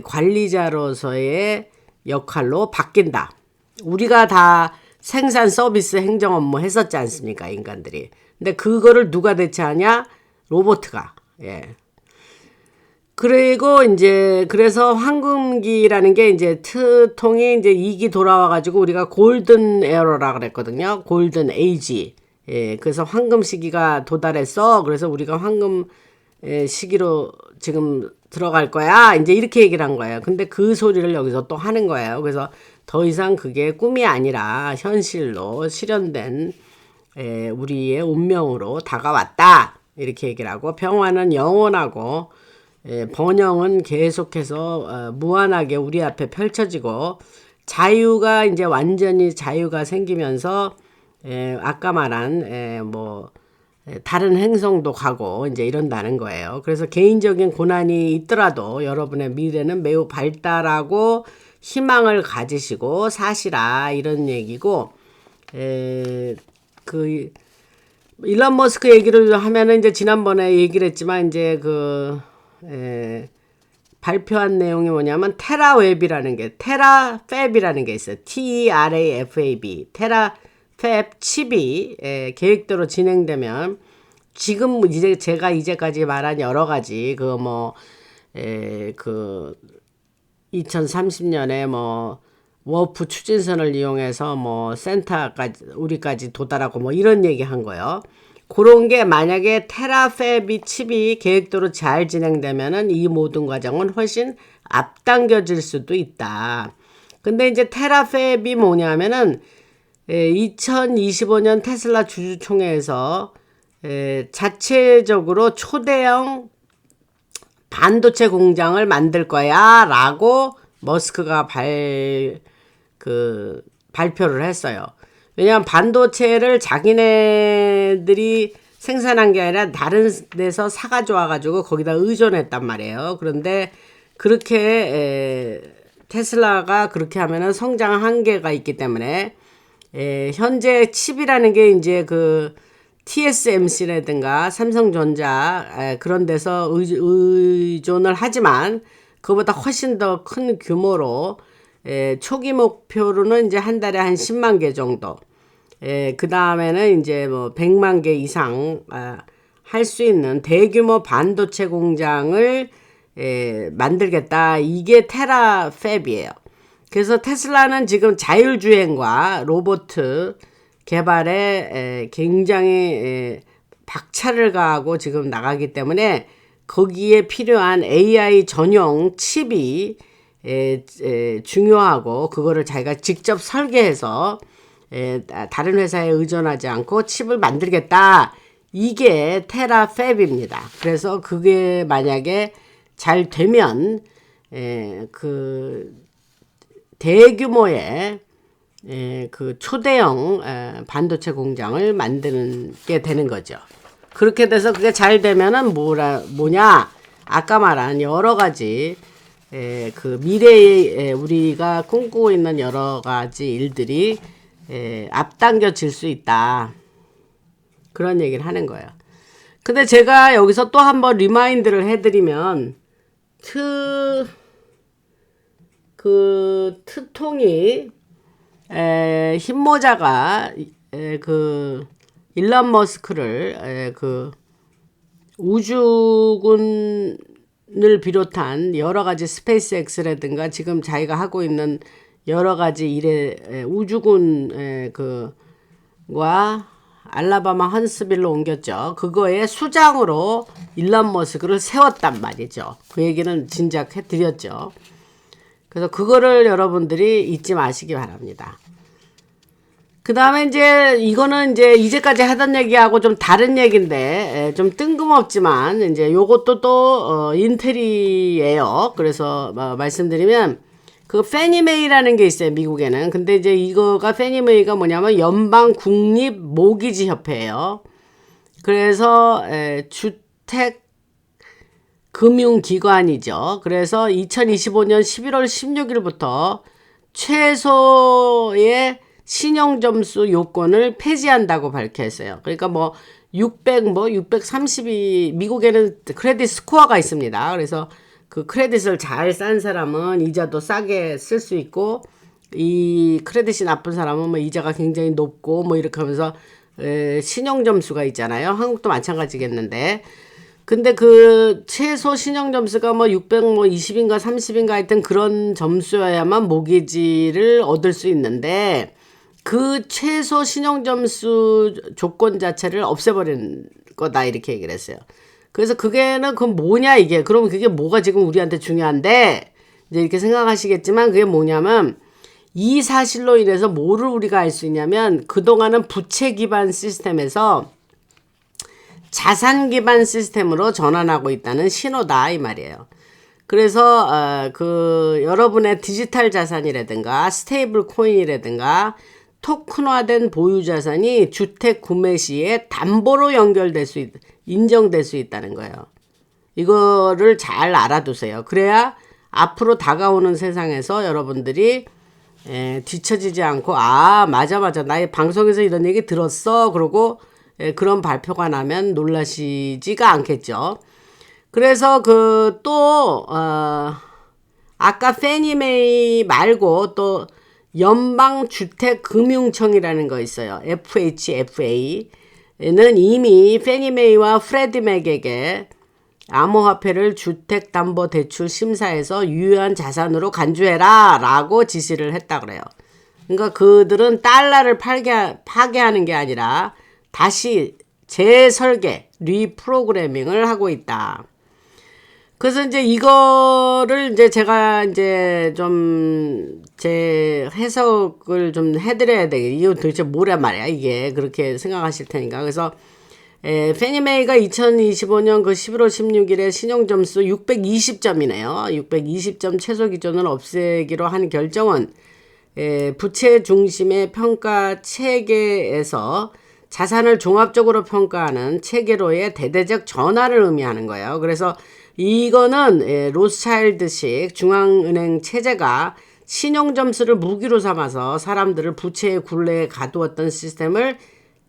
관리자로서의 역할로 바뀐다. 우리가 다 생산 서비스 행정 업무 했었지 않습니까, 인간들이. 근데 그거를 누가 대체하냐? 로봇가. 그리고 그래서 황금기라는 게 통이 2기 돌아와가지고 우리가 골든 에러라 그랬거든요. 골든 에이지. 그래서 황금 시기가 도달했어. 그래서 우리가 황금 시기로 지금 들어갈 거야. 이렇게 얘기를 한 거예요. 근데 그 소리를 여기서 또 하는 거예요. 그래서 더 이상 그게 꿈이 아니라 현실로 실현된 우리의 운명으로 다가왔다. 이렇게 얘기를 하고, 평화는 영원하고 번영은 계속해서 무한하게 우리 앞에 펼쳐지고, 자유가 완전히 자유가 생기면서 아까 말한 다른 행성도 가고 이런다는 거예요. 그래서 개인적인 고난이 있더라도 여러분의 미래는 매우 발달하고 희망을 가지시고 사시라, 이런 얘기고, 일론 머스크 얘기를 하면은 지난번에 얘기를 했지만 발표한 내용이 뭐냐면 테라팹이라는 게 있어요. TERAFAB. 테라팹 칩이 계획대로 진행되면 지금 제가 이제까지 말한 여러 가지 2030년에 워프 추진선을 이용해서 센터까지 우리까지 도달하고 이런 얘기 한 거예요. 그런 게 만약에 테라팹이 칩이 계획대로 잘 진행되면은 이 모든 과정은 훨씬 앞당겨질 수도 있다. 근데 테라팹이 뭐냐면은 2025년 테슬라 주주총회에서 자체적으로 초대형 반도체 공장을 만들 거야 라고 머스크가 발표를 했어요. 왜냐하면 반도체를 자기네들이 생산한 게 아니라 다른 데서 사가져와 가지고 거기다 의존했단 말이에요. 그런데 그렇게 테슬라가 그렇게 하면은 성장 한계가 있기 때문에 현재 칩이라는 게 TSMC라든가 삼성전자 그런 데서 의존을 하지만 그보다 훨씬 더 큰 규모로 초기 목표로는 한 달에 한 10만 개 정도, 그 다음에는 100만 개 이상 할 수 있는 대규모 반도체 공장을 만들겠다. 이게 테라팹이에요. 그래서 테슬라는 지금 자율주행과 로봇 개발에 굉장히 박차를 가하고 지금 나가기 때문에 거기에 필요한 AI 전용 칩이 중요하고, 그거를 자기가 직접 설계해서 다른 회사에 의존하지 않고 칩을 만들겠다. 이게 테라팹입니다. 그래서 그게 만약에 잘 되면 그 대규모의 그 초대형 반도체 공장을 만드는 게 되는 거죠. 그렇게 돼서 그게 잘 되면은 뭐냐? 아까 말한 여러 가지 그 미래에 우리가 꿈꾸고 있는 여러 가지 일들이 앞당겨질 수 있다. 그런 얘기를 하는 거예요. 근데 제가 여기서 또 한번 리마인드를 해드리면 트통이 흰모자가 그 일론 머스크를 그 우주군을 비롯한 여러 가지 스페이스X라든가 지금 자기가 하고 있는 여러 가지 일에 우주군 그와 알라바마 헌스빌로 옮겼죠. 그거에 수장으로 일론 머스크를 세웠단 말이죠. 그 얘기는 진작 해드렸죠. 그래서 그거를 여러분들이 잊지 마시기 바랍니다. 그 다음에 이제 이거는 이제 이제까지 하던 얘기하고 좀 다른 얘기인데 좀 뜬금없지만 이제 요것도 또 인텔이에요. 그래서 말씀드리면 그 페니메이라는 게 있어요, 미국에는. 근데 이제 이거가 페니메이가 뭐냐면 연방 국립 모기지 협회예요. 그래서 주택 금융기관이죠. 그래서 2025년 11월 16일부터 최소의 신용점수 요건을 폐지한다고 밝혔어요. 그러니까 630이 미국에는 크레딧 스코어가 있습니다. 그래서 그 크레딧을 잘 싼 사람은 이자도 싸게 쓸 수 있고, 이 크레딧이 나쁜 사람은 이자가 굉장히 높고 이렇게 하면서 신용점수가 있잖아요. 한국도 마찬가지겠는데. 근데 그 최소 신용점수가 620인가 30인가 하여튼 그런 점수여야만 모기지를 얻을 수 있는데, 그 최소 신용점수 조건 자체를 없애버린 거다 이렇게 얘기를 했어요. 그래서 그게는 그건 뭐냐 이게. 그럼 그게 뭐가 지금 우리한테 중요한데 이제 이렇게 생각하시겠지만 그게 뭐냐면 이 사실로 인해서 뭐를 우리가 알 수 있냐면 그동안은 부채 기반 시스템에서 자산 기반 시스템으로 전환하고 있다는 신호다 이 말이에요. 그래서 그 여러분의 디지털 자산이라든가 스테이블 코인이라든가 토큰화된 보유 자산이 주택 구매 시에 담보로 인정될 수 있다는 거예요. 이거를 잘 알아두세요. 그래야 앞으로 다가오는 세상에서 여러분들이 뒤처지지 않고 맞아 나 방송에서 이런 얘기 들었어 그러고 그런 발표가 나면 놀라시지가 않겠죠. 그래서 아까 페니메이 말고 또 연방주택금융청이라는 거 있어요. FHFA는 이미 페니메이와 프레디맥에게 암호화폐를 주택담보대출 심사에서 유효한 자산으로 간주해라 라고 지시를 했다 그래요. 그러니까 그들은 달러를 파괴하는 게 아니라 다시 재설계, 리프로그래밍을 하고 있다. 그래서 이제 이거를 이제 제가 이제 좀 제 해석을 좀 해드려야 되겠. 이거 도대체 뭐란 말이야 이게. 그렇게 생각하실 테니까. 그래서 페니메이가 2025년 그 11월 16일에 신용점수 620점이네요. 620점 최소 기준을 없애기로 한 결정은 부채 중심의 평가 체계에서 자산을 종합적으로 평가하는 체계로의 대대적 전환을 의미하는 거예요. 그래서 이거는 로스차일드식 중앙은행 체제가 신용점수를 무기로 삼아서 사람들을 부채의 굴레에 가두었던 시스템을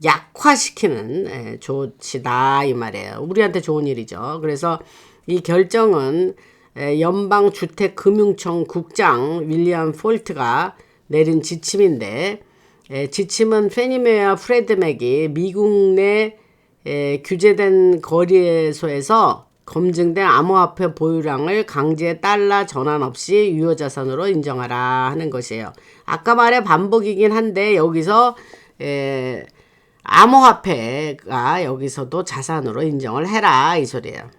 약화시키는 조치다 이 말이에요. 우리한테 좋은 일이죠. 그래서 이 결정은 연방주택금융청 국장 윌리엄 폴트가 내린 지침인데, 지침은 페니메와 프레드맥이 미국 내 규제된 거래소에서 검증된 암호화폐 보유량을 강제 달러 전환 없이 유효자산으로 인정하라 하는 것이에요. 아까 말의 반복이긴 한데 여기서 암호화폐가 여기서도 자산으로 인정을 해라 이 소리예요.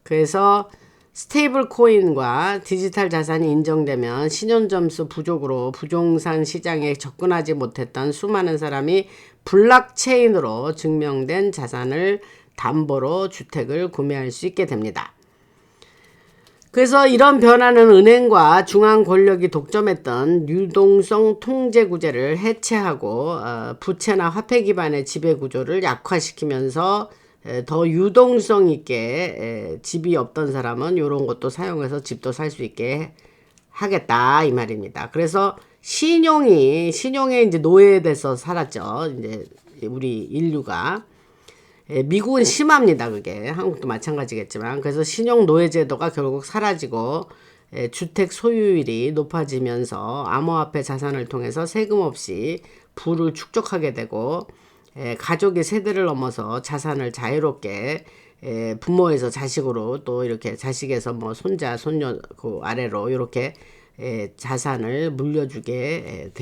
그래서 스테이블 코인과 디지털 자산이 인정되면 신용점수 부족으로 부동산 시장에 접근하지 못했던 수많은 사람이 블록체인으로 증명된 자산을 담보로 주택을 구매할 수 있게 됩니다. 그래서 이런 변화는 은행과 중앙 권력이 독점했던 유동성 통제 구제를 해체하고 부채나 화폐 기반의 지배 구조를 약화시키면서 더 유동성 있게 집이 없던 사람은 이런 것도 사용해서 집도 살 수 있게 하겠다 이 말입니다. 그래서 신용에 이제 노예돼서 살았죠. 이제 우리 인류가. 미국은 심합니다. 그게 한국도 마찬가지겠지만, 그래서 신용 노예 제도가 결국 사라지고 주택 소유율이 높아지면서 암호화폐 자산을 통해서 세금 없이 부를 축적하게 되고, 가족이 세대를 넘어서 자산을 자유롭게 부모에서 자식으로, 또 이렇게 자식에서 뭐 손자 손녀 그 아래로 이렇게 자산을 물려주게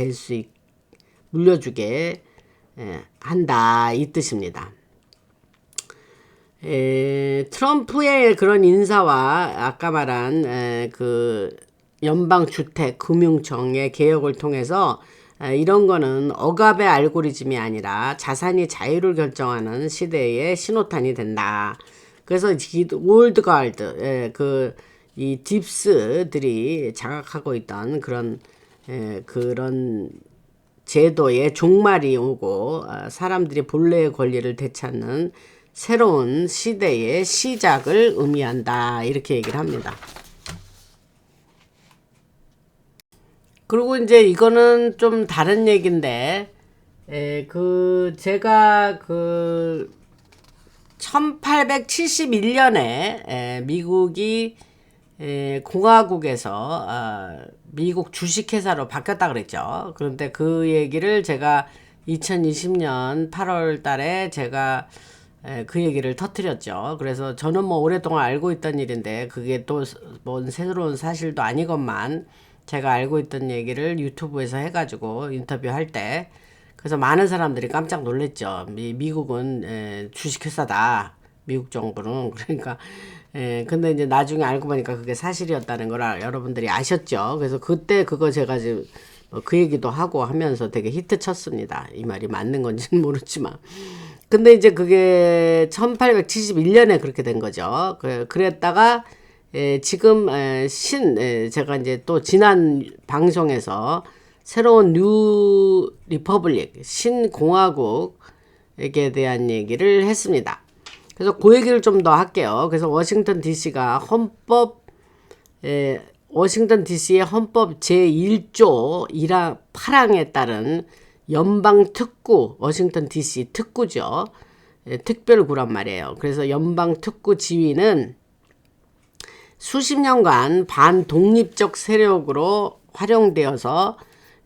한다 이 뜻입니다. 트럼프의 그런 인사와 아까 말한 그 연방주택금융청의 개혁을 통해서 이런 거는 억압의 알고리즘이 아니라 자산이 자유를 결정하는 시대의 신호탄이 된다. 그래서 올드가드 이 딥스들이 장악하고 있던 그런 제도의 종말이 오고 사람들이 본래의 권리를 되찾는 새로운 시대의 시작을 의미한다 이렇게 얘기를 합니다. 그리고 이제 이거는 좀 다른 얘기인데 제가 1871년에 미국이 공화국에서 미국 주식회사로 바뀌었다 그랬죠. 그런데 그 얘기를 제가 2020년 8월 달에 제가 그 얘기를 터뜨렸죠. 그래서 저는 뭐 오랫동안 알고 있던 일인데 그게 또 뭔 새로운 사실도 아니건만 제가 알고 있던 얘기를 유튜브에서 해가지고 인터뷰할 때 그래서 많은 사람들이 깜짝 놀랐죠. 미국은 주식회사다. 미국 정부는. 그러니까 근데 이제 나중에 알고 보니까 그게 사실이었다는 걸 여러분들이 아셨죠. 그래서 그때 그거 제가 지금 그 얘기도 하고 하면서 되게 히트 쳤습니다. 이 말이 맞는 건지는 모르지만. 근데 이제 그게 1871년에 그렇게 된 거죠. 그랬다가 지금 제가 이제 또 지난 방송에서 새로운 뉴 리퍼블릭 신공화국에 대한 얘기를 했습니다. 그래서 그 얘기를 좀 더 할게요. 그래서 워싱턴 DC가 워싱턴 DC의 헌법 제1조 8항에 따른 연방특구, 워싱턴 DC 특구죠. 특별구란 말이에요. 그래서 연방특구 지위는 수십 년간 반독립적 세력으로 활용되어서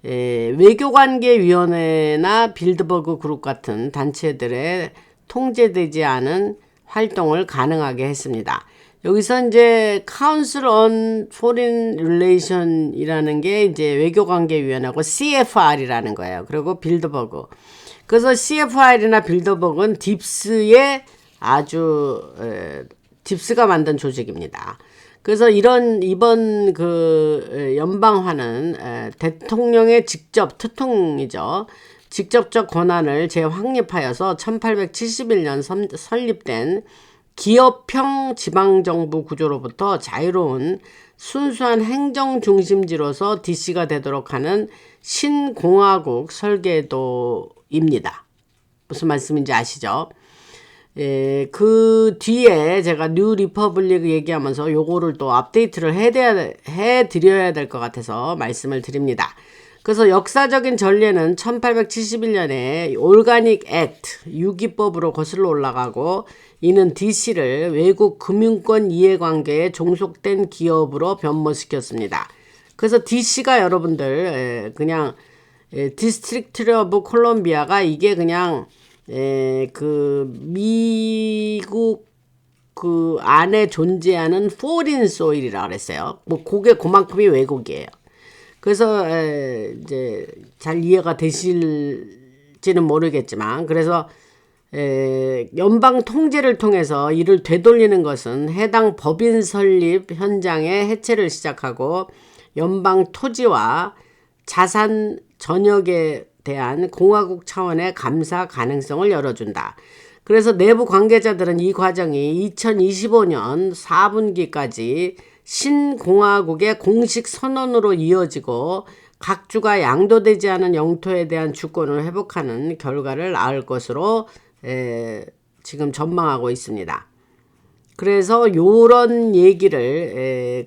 외교관계위원회나 빌드버그 그룹 같은 단체들의 통제되지 않은 활동을 가능하게 했습니다. 여기서 이제 Council on Foreign Relation이라는 게 이제 외교관계위원회고 CFR이라는 거예요. 그리고 빌드버그. 그래서 CFR이나 빌드버그는 딥스의 딥스가 만든 조직입니다. 그래서 이번 연방화는 대통령의 특통이죠. 직접적 권한을 재확립하여서 1871년 설립된 기업형 지방정부 구조로부터 자유로운 순수한 행정 중심지로서 DC가 되도록 하는 신공화국 설계도입니다. 무슨 말씀인지 아시죠? 그 뒤에 제가 뉴 리퍼블릭 얘기하면서 요거를 또 업데이트를 해드려야 될 것 같아서 말씀을 드립니다. 그래서 역사적인 전례는 1871년에 올가닉 액트 유기법으로 거슬러 올라가고 이는 DC를 외국 금융권 이해관계에 종속된 기업으로 변모시켰습니다. 그래서 DC가 여러분들 그냥 디스트릭트 오브 콜롬비아가 이게 그냥 미국 안에 존재하는 포린 소일이라고 그랬어요. 뭐 그게 그만큼이 외국이에요. 그래서 이제 잘 이해가 되실지는 모르겠지만 그래서 연방 통제를 통해서 이를 되돌리는 것은 해당 법인 설립 현장의 해체를 시작하고 연방 토지와 자산 전역에 대한 공화국 차원의 감사 가능성을 열어준다. 그래서 내부 관계자들은 이 과정이 2025년 4분기까지 신공화국의 공식 선언으로 이어지고 각 주가 양도되지 않은 영토에 대한 주권을 회복하는 결과를 낳을 것으로 지금 전망하고 있습니다. 그래서 요런 얘기를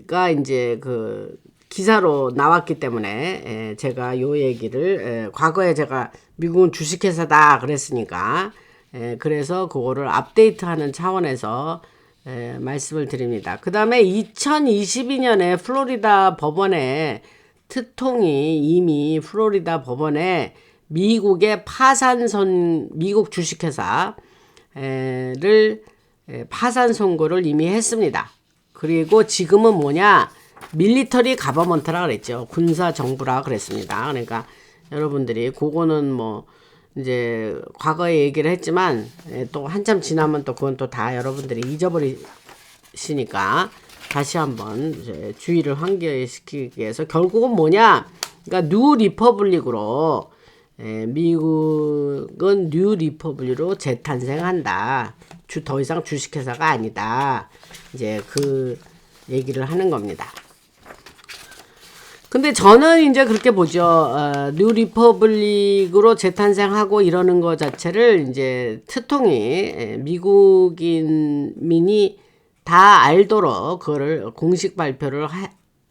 가 이제 그 기사로 나왔기 때문에 제가 요 얘기를 과거에 제가 미국은 주식회사다 그랬으니까 그래서 그거를 업데이트하는 차원에서 말씀을 드립니다. 그 다음에 2022년에 플로리다 법원에 트통이 이미 플로리다 법원에 미국의 미국 주식회사를 파산 선고를 이미 했습니다. 그리고 지금은 뭐냐? 밀리터리 가버먼트라 그랬죠. 군사 정부라 그랬습니다. 그러니까 여러분들이 그거는 뭐 이제 과거에 얘기를 했지만 또 한참 지나면 또 그건 또 다 여러분들이 잊어버리시니까 다시 한번 주의를 환기시키기 위해서 결국은 뭐냐? 그러니까 뉴 리퍼블릭으로 미국은 뉴 리퍼블릭으로 재탄생한다. 더 이상 주식회사가 아니다. 이제 그 얘기를 하는 겁니다. 근데 저는 이제 그렇게 보죠. 뉴 리퍼블릭으로 재탄생하고 이러는 것 자체를 이제 트통이 미국인민이 다 알도록 그거를 공식 발표를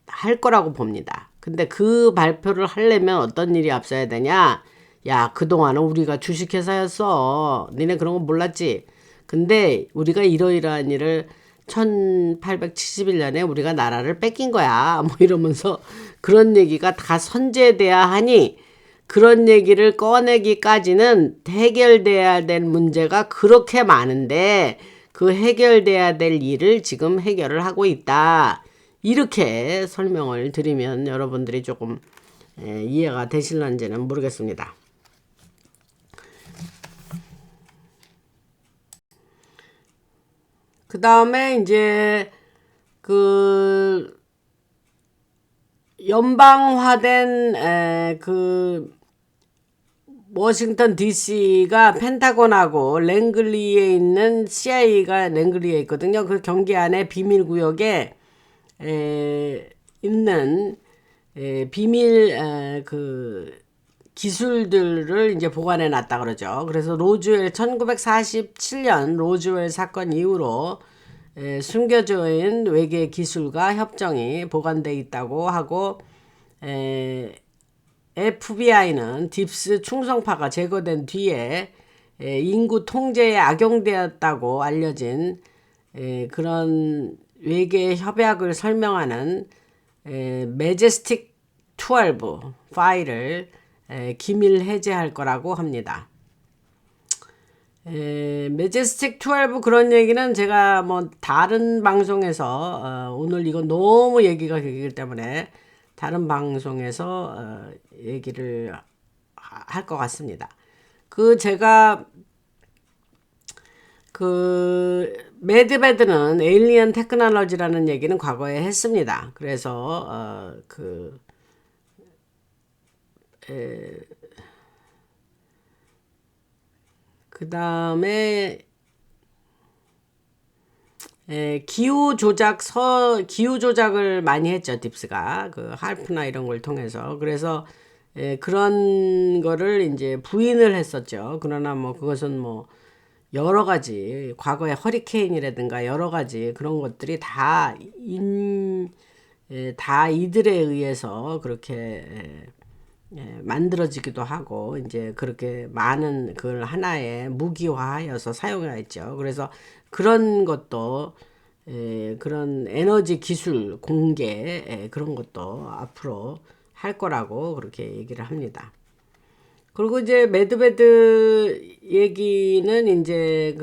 할 거라고 봅니다. 근데 그 발표를 하려면 어떤 일이 앞서야 되냐? 야, 그동안은 우리가 주식회사였어. 니네 그런 거 몰랐지? 근데 우리가 이러이러한 일을 1871년에 우리가 나라를 뺏긴 거야. 뭐 이러면서 그런 얘기가 다 선제돼야 하니 그런 얘기를 꺼내기까지는 해결돼야 될 문제가 그렇게 많은데 그 해결돼야 될 일을 지금 해결을 하고 있다. 이렇게 설명을 드리면 여러분들이 조금 이해가 되실런지는 모르겠습니다. 그 다음에 이제 그 연방화된 그 워싱턴 DC가 펜타곤하고 랭글리에 있는 CIA가 랭글리에 있거든요. 그 경계 안에 비밀구역에 있는 비밀 그 기술들을 이제 보관해 놨다 그러죠. 그래서 1947년 로즈웰 사건 이후로 숨겨져 있는 외계 기술과 협정이 보관돼 있다고 하고 FBI는 딥스 충성파가 제거된 뒤에 인구 통제에 악용되었다고 알려진 그런 외계 협약을 설명하는 매제스틱 12 파일을 기밀 해제할 거라고 합니다. 매제스틱 12 그런 얘기는 제가 뭐 다른 방송에서 오늘 이거 너무 얘기가 길기 때문에 다른 방송에서 얘기를 할 것 같습니다. 그 제가 그 매드베드는 에일리언 테크놀로지라는 얘기는 과거에 했습니다. 그래서 그 다음에 기후 조작을 많이 했죠. 딥스가 그 할프나 이런 걸 통해서. 그래서 그런 거를 이제 부인을 했었죠. 그러나 뭐 그것은 뭐 여러 가지 과거의 허리케인이라든가 여러 가지 그런 것들이 다 이들에 의해서 그렇게 만들어지기도 하고 이제 그렇게 많은 그걸 하나의 무기화하여서 사용했죠. 그래서 그런 것도 그런 에너지 기술 공개 그런 것도 앞으로 할 거라고 그렇게 얘기를 합니다. 그리고 이제 매드베드 얘기는 이제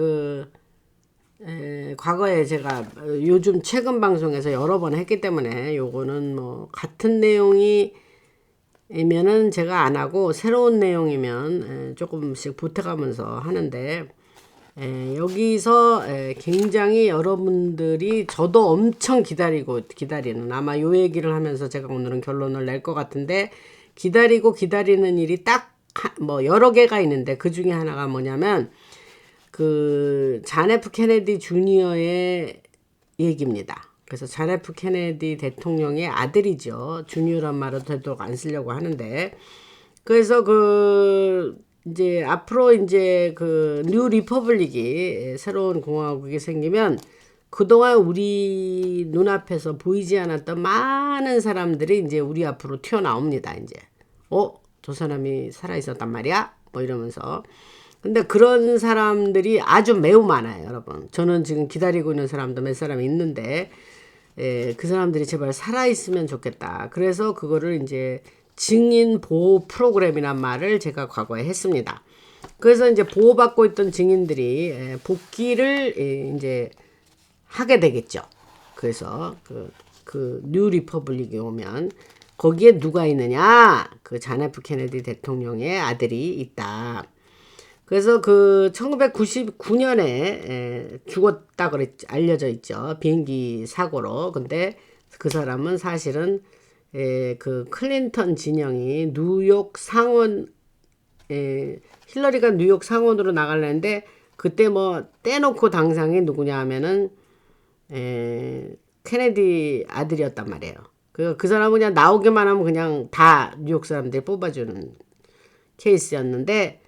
과거에 제가 요즘 최근 방송에서 여러 번 했기 때문에 요거는 뭐 같은 내용이 이면은 제가 안 하고 새로운 내용이면 조금씩 보태가면서 하는데 여기서 굉장히 여러분들이 저도 엄청 기다리는 아마 요 얘기를 하면서 제가 오늘은 결론을 낼 것 같은데 기다리는 일이 딱 뭐 여러 개가 있는데 그 중에 하나가 뭐냐면 그 존 F 케네디 주니어의 얘기입니다. 그래서 존 F 케네디 대통령의 아들이죠. 주니어란 말을 되도록 안 쓰려고 하는데 그래서 이제 앞으로 이제 뉴 리퍼블릭이 새로운 공화국이 생기면 그동안 우리 눈앞에서 보이지 않았던 많은 사람들이 이제 우리 앞으로 튀어나옵니다. 이제 저 사람이 살아 있었단 말이야? 뭐 이러면서. 근데 그런 사람들이 아주 매우 많아요, 여러분. 저는 지금 기다리고 있는 사람도 몇 사람이 있는데 그 사람들이 제발 살아 있으면 좋겠다. 그래서 그거를 이제 증인 보호 프로그램이란 말을 제가 과거에 했습니다. 그래서 이제 보호받고 있던 증인들이 복귀를 이제 하게 되겠죠. 그래서 뉴 리퍼블릭이 오면 거기에 누가 있느냐? 존 F 케네디 대통령의 아들이 있다. 그래서 1999년에 죽었다 알려져 있죠. 비행기 사고로. 근데 그 사람은 사실은 클린턴 진영이 뉴욕 상원 힐러리가 뉴욕 상원으로 나가려는데 그때 뭐 떼놓고 당상이 누구냐 하면은 케네디 아들이었단 말이에요. 그 사람은 그냥 나오기만 하면 그냥 다 뉴욕 사람들이 뽑아주는 케이스였는데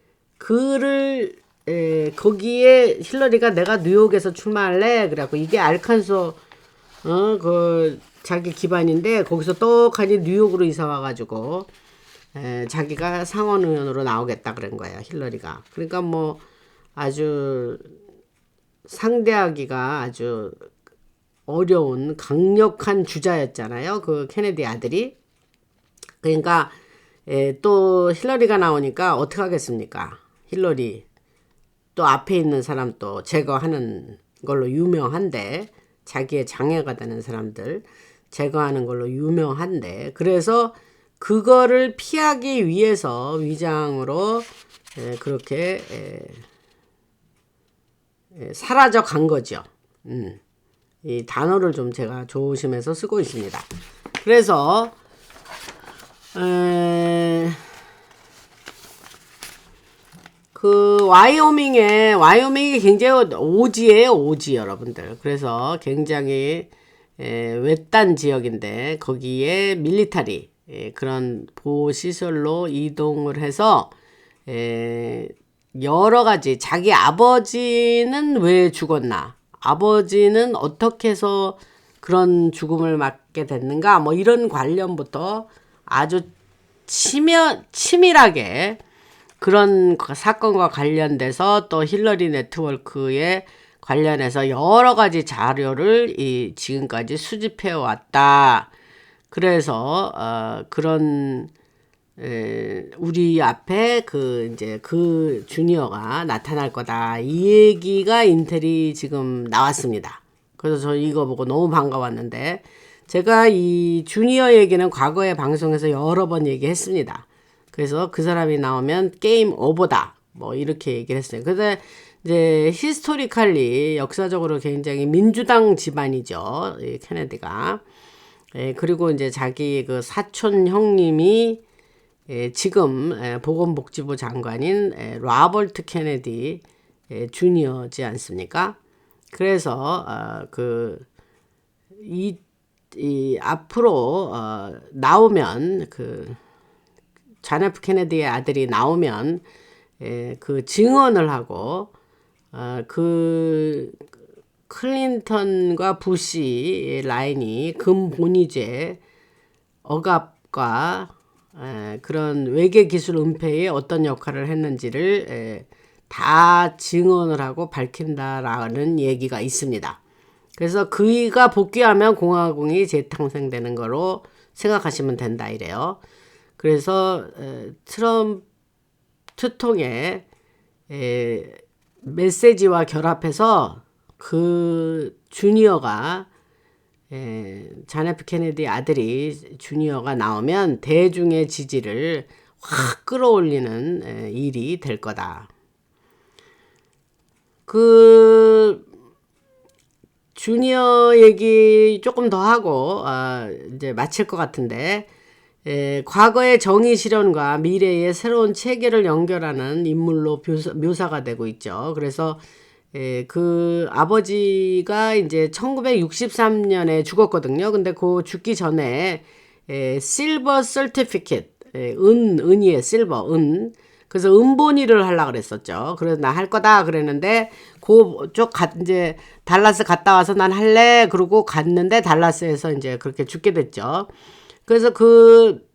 거기에 힐러리가 내가 뉴욕에서 출마할래 그래갖고 이게 알칸소 자기 기반인데 거기서 떡하니 뉴욕으로 이사 와가지고 자기가 상원 의원으로 나오겠다 그런 거예요, 힐러리가. 그러니까 뭐 아주 상대하기가 아주 어려운 강력한 주자였잖아요, 그 케네디 아들이. 그러니까 또 힐러리가 나오니까 어떻게 하겠습니까? 힐러리 또 앞에 있는 사람 또 제거하는 걸로 유명한데, 자기의 장애가 되는 사람들 제거하는 걸로 유명한데, 그래서 그거를 피하기 위해서 위장으로 그렇게 사라져 간 거죠. 이 단어를 좀 제가 조심해서 쓰고 있습니다. 그래서 와이오밍이 굉장히 오지예요, 오지 여러분들. 그래서 굉장히 외딴 지역인데 거기에 밀리터리 그런 보호시설로 이동을 해서 여러 가지 자기 아버지는 왜 죽었나, 아버지는 어떻게 해서 그런 죽음을 맞게 됐는가, 뭐 이런 관련부터 아주 치밀하게 그런 사건과 관련돼서 또 힐러리 네트워크에 관련해서 여러 가지 자료를 지금까지 수집해 왔다. 그래서 그런 우리 앞에 이제 그 주니어가 나타날 거다, 이 얘기가 인텔이 지금 나왔습니다. 그래서 저 이거 보고 너무 반가웠는데, 제가 이 주니어 얘기는 과거에 방송에서 여러 번 얘기했습니다. 그래서 그 사람이 나오면 게임 오버다, 뭐 이렇게 얘기를 했어요. 그래서 이제 히스토리칼리 역사적으로 굉장히 민주당 집안이죠, 이 케네디가. 그리고 이제 자기 그 사촌 형님이 지금 보건복지부 장관인 로버트 케네디 주니어지 않습니까? 그래서 앞으로 나오면 존 F 케네디의 아들이 나오면 그 증언을 하고 클린턴과 부시 라인이 금본위제 억압과 그런 외계 기술 은폐에 어떤 역할을 했는지를 다 증언을 하고 밝힌다라는 얘기가 있습니다. 그래서 그이가 복귀하면 공화국이 재탄생되는 거로 생각하시면 된다 이래요. 그래서 트럼프 통해 메시지와 결합해서 그 주니어가 존 F 케네디 아들이 주니어가 나오면 대중의 지지를 확 끌어올리는 일이 될 거다. 그 주니어 얘기 조금 더 하고 이제 마칠 것 같은데, 과거의 정의 실현과 미래의 새로운 체계를 연결하는 인물로 묘사가 되고 있죠. 그래서 그 아버지가 이제 1963년에 죽었거든요. 근데 그 죽기 전에 실버 서티피켓, 은이에요. 실버, 은. 그래서 은본위를 하려고 그랬었죠. 그래서 나 할 거다 그랬는데 그쪽 이제 달라스 갔다 와서 난 할래 그러고 갔는데 달라스에서 이제 그렇게 죽게 됐죠. 그래서 그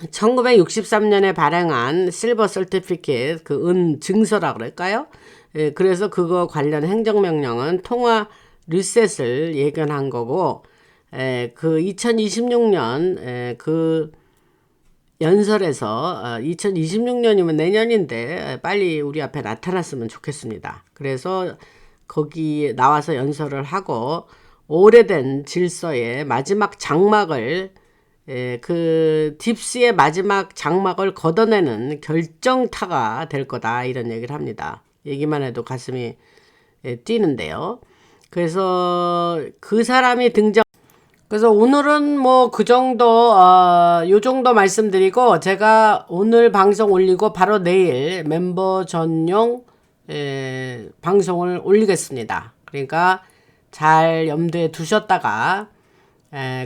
1963년에 발행한 실버 서티피켓, 그 은 증서라 그럴까요? 그래서 그거 관련 행정명령은 통화 리셋을 예견한 거고, 그 2026년 그 연설에서 2026년이면 내년인데 빨리 우리 앞에 나타났으면 좋겠습니다. 그래서 거기 나와서 연설을 하고 오래된 질서의 마지막 장막을, 그 딥스의 마지막 장막을 걷어내는 결정타가 될 거다, 이런 얘기를 합니다. 얘기만 해도 가슴이 뛰는데요. 그래서 그 사람이 등장. 그래서 오늘은 뭐 그 정도, 요 정도 말씀드리고, 제가 오늘 방송 올리고 바로 내일 멤버 전용 방송을 올리겠습니다. 그러니까 잘 염두에 두셨다가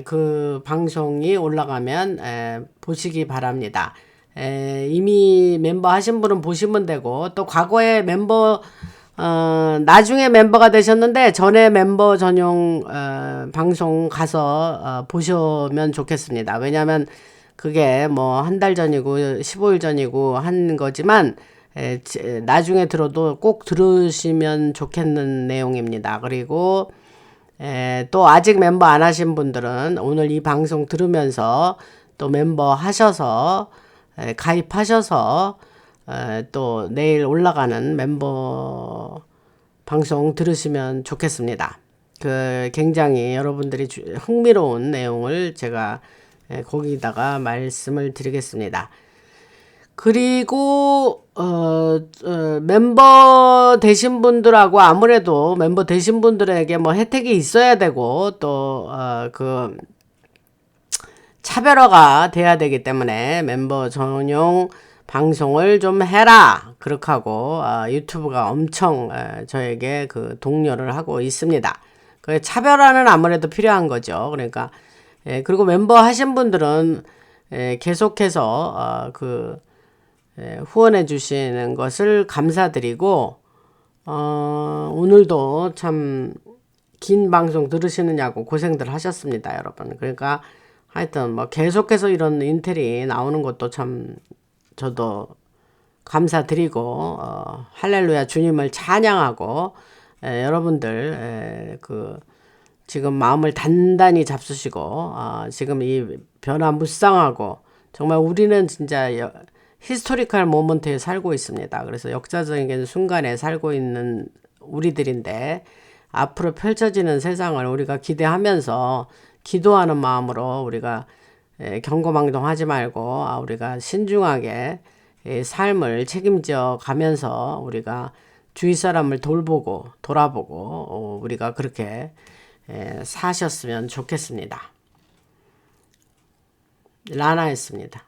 그 방송이 올라가면 보시기 바랍니다. 이미 멤버 하신 분은 보시면 되고, 또 과거에 멤버 나중에 멤버가 되셨는데 전에 멤버 전용 방송 가서 보시면 좋겠습니다. 왜냐하면 그게 뭐 한 달 전이고 15일 전이고 한 거지만 나중에 들어도 꼭 들으시면 좋겠는 내용입니다. 그리고 또 아직 멤버 안 하신 분들은 오늘 이 방송 들으면서 또 멤버 하셔서 가입하셔서 또 내일 올라가는 멤버 방송 들으시면 좋겠습니다. 그 굉장히 여러분들이 흥미로운 내용을 제가 거기다가 말씀을 드리겠습니다. 그리고 멤버 되신 분들하고 아무래도 멤버 되신 분들에게 뭐 혜택이 있어야 되고 또 그 차별화가 돼야 되기 때문에 멤버 전용 방송을 좀 해라 그렇게 하고 유튜브가 엄청 저에게 그 독려를 하고 있습니다. 그 차별화는 아무래도 필요한 거죠. 그러니까 그리고 멤버 하신 분들은 계속해서 그 후원해 주시는 것을 감사드리고, 오늘도 참 긴 방송 들으시느냐고 고생들 하셨습니다, 여러분. 그러니까 하여튼 뭐 계속해서 이런 인텔이 나오는 것도 참 저도 감사드리고 할렐루야 주님을 찬양하고, 여러분들 그 지금 마음을 단단히 잡수시고 지금 이 변화무쌍하고 정말 우리는 진짜 히스토리컬 모먼트에 살고 있습니다. 그래서 역사적인 순간에 살고 있는 우리들인데 앞으로 펼쳐지는 세상을 우리가 기대하면서 기도하는 마음으로 우리가 경거망동하지 말고 우리가 신중하게 삶을 책임져 가면서 우리가 주위 사람을 돌보고 돌아보고 우리가 그렇게 사셨으면 좋겠습니다. 라나였습니다.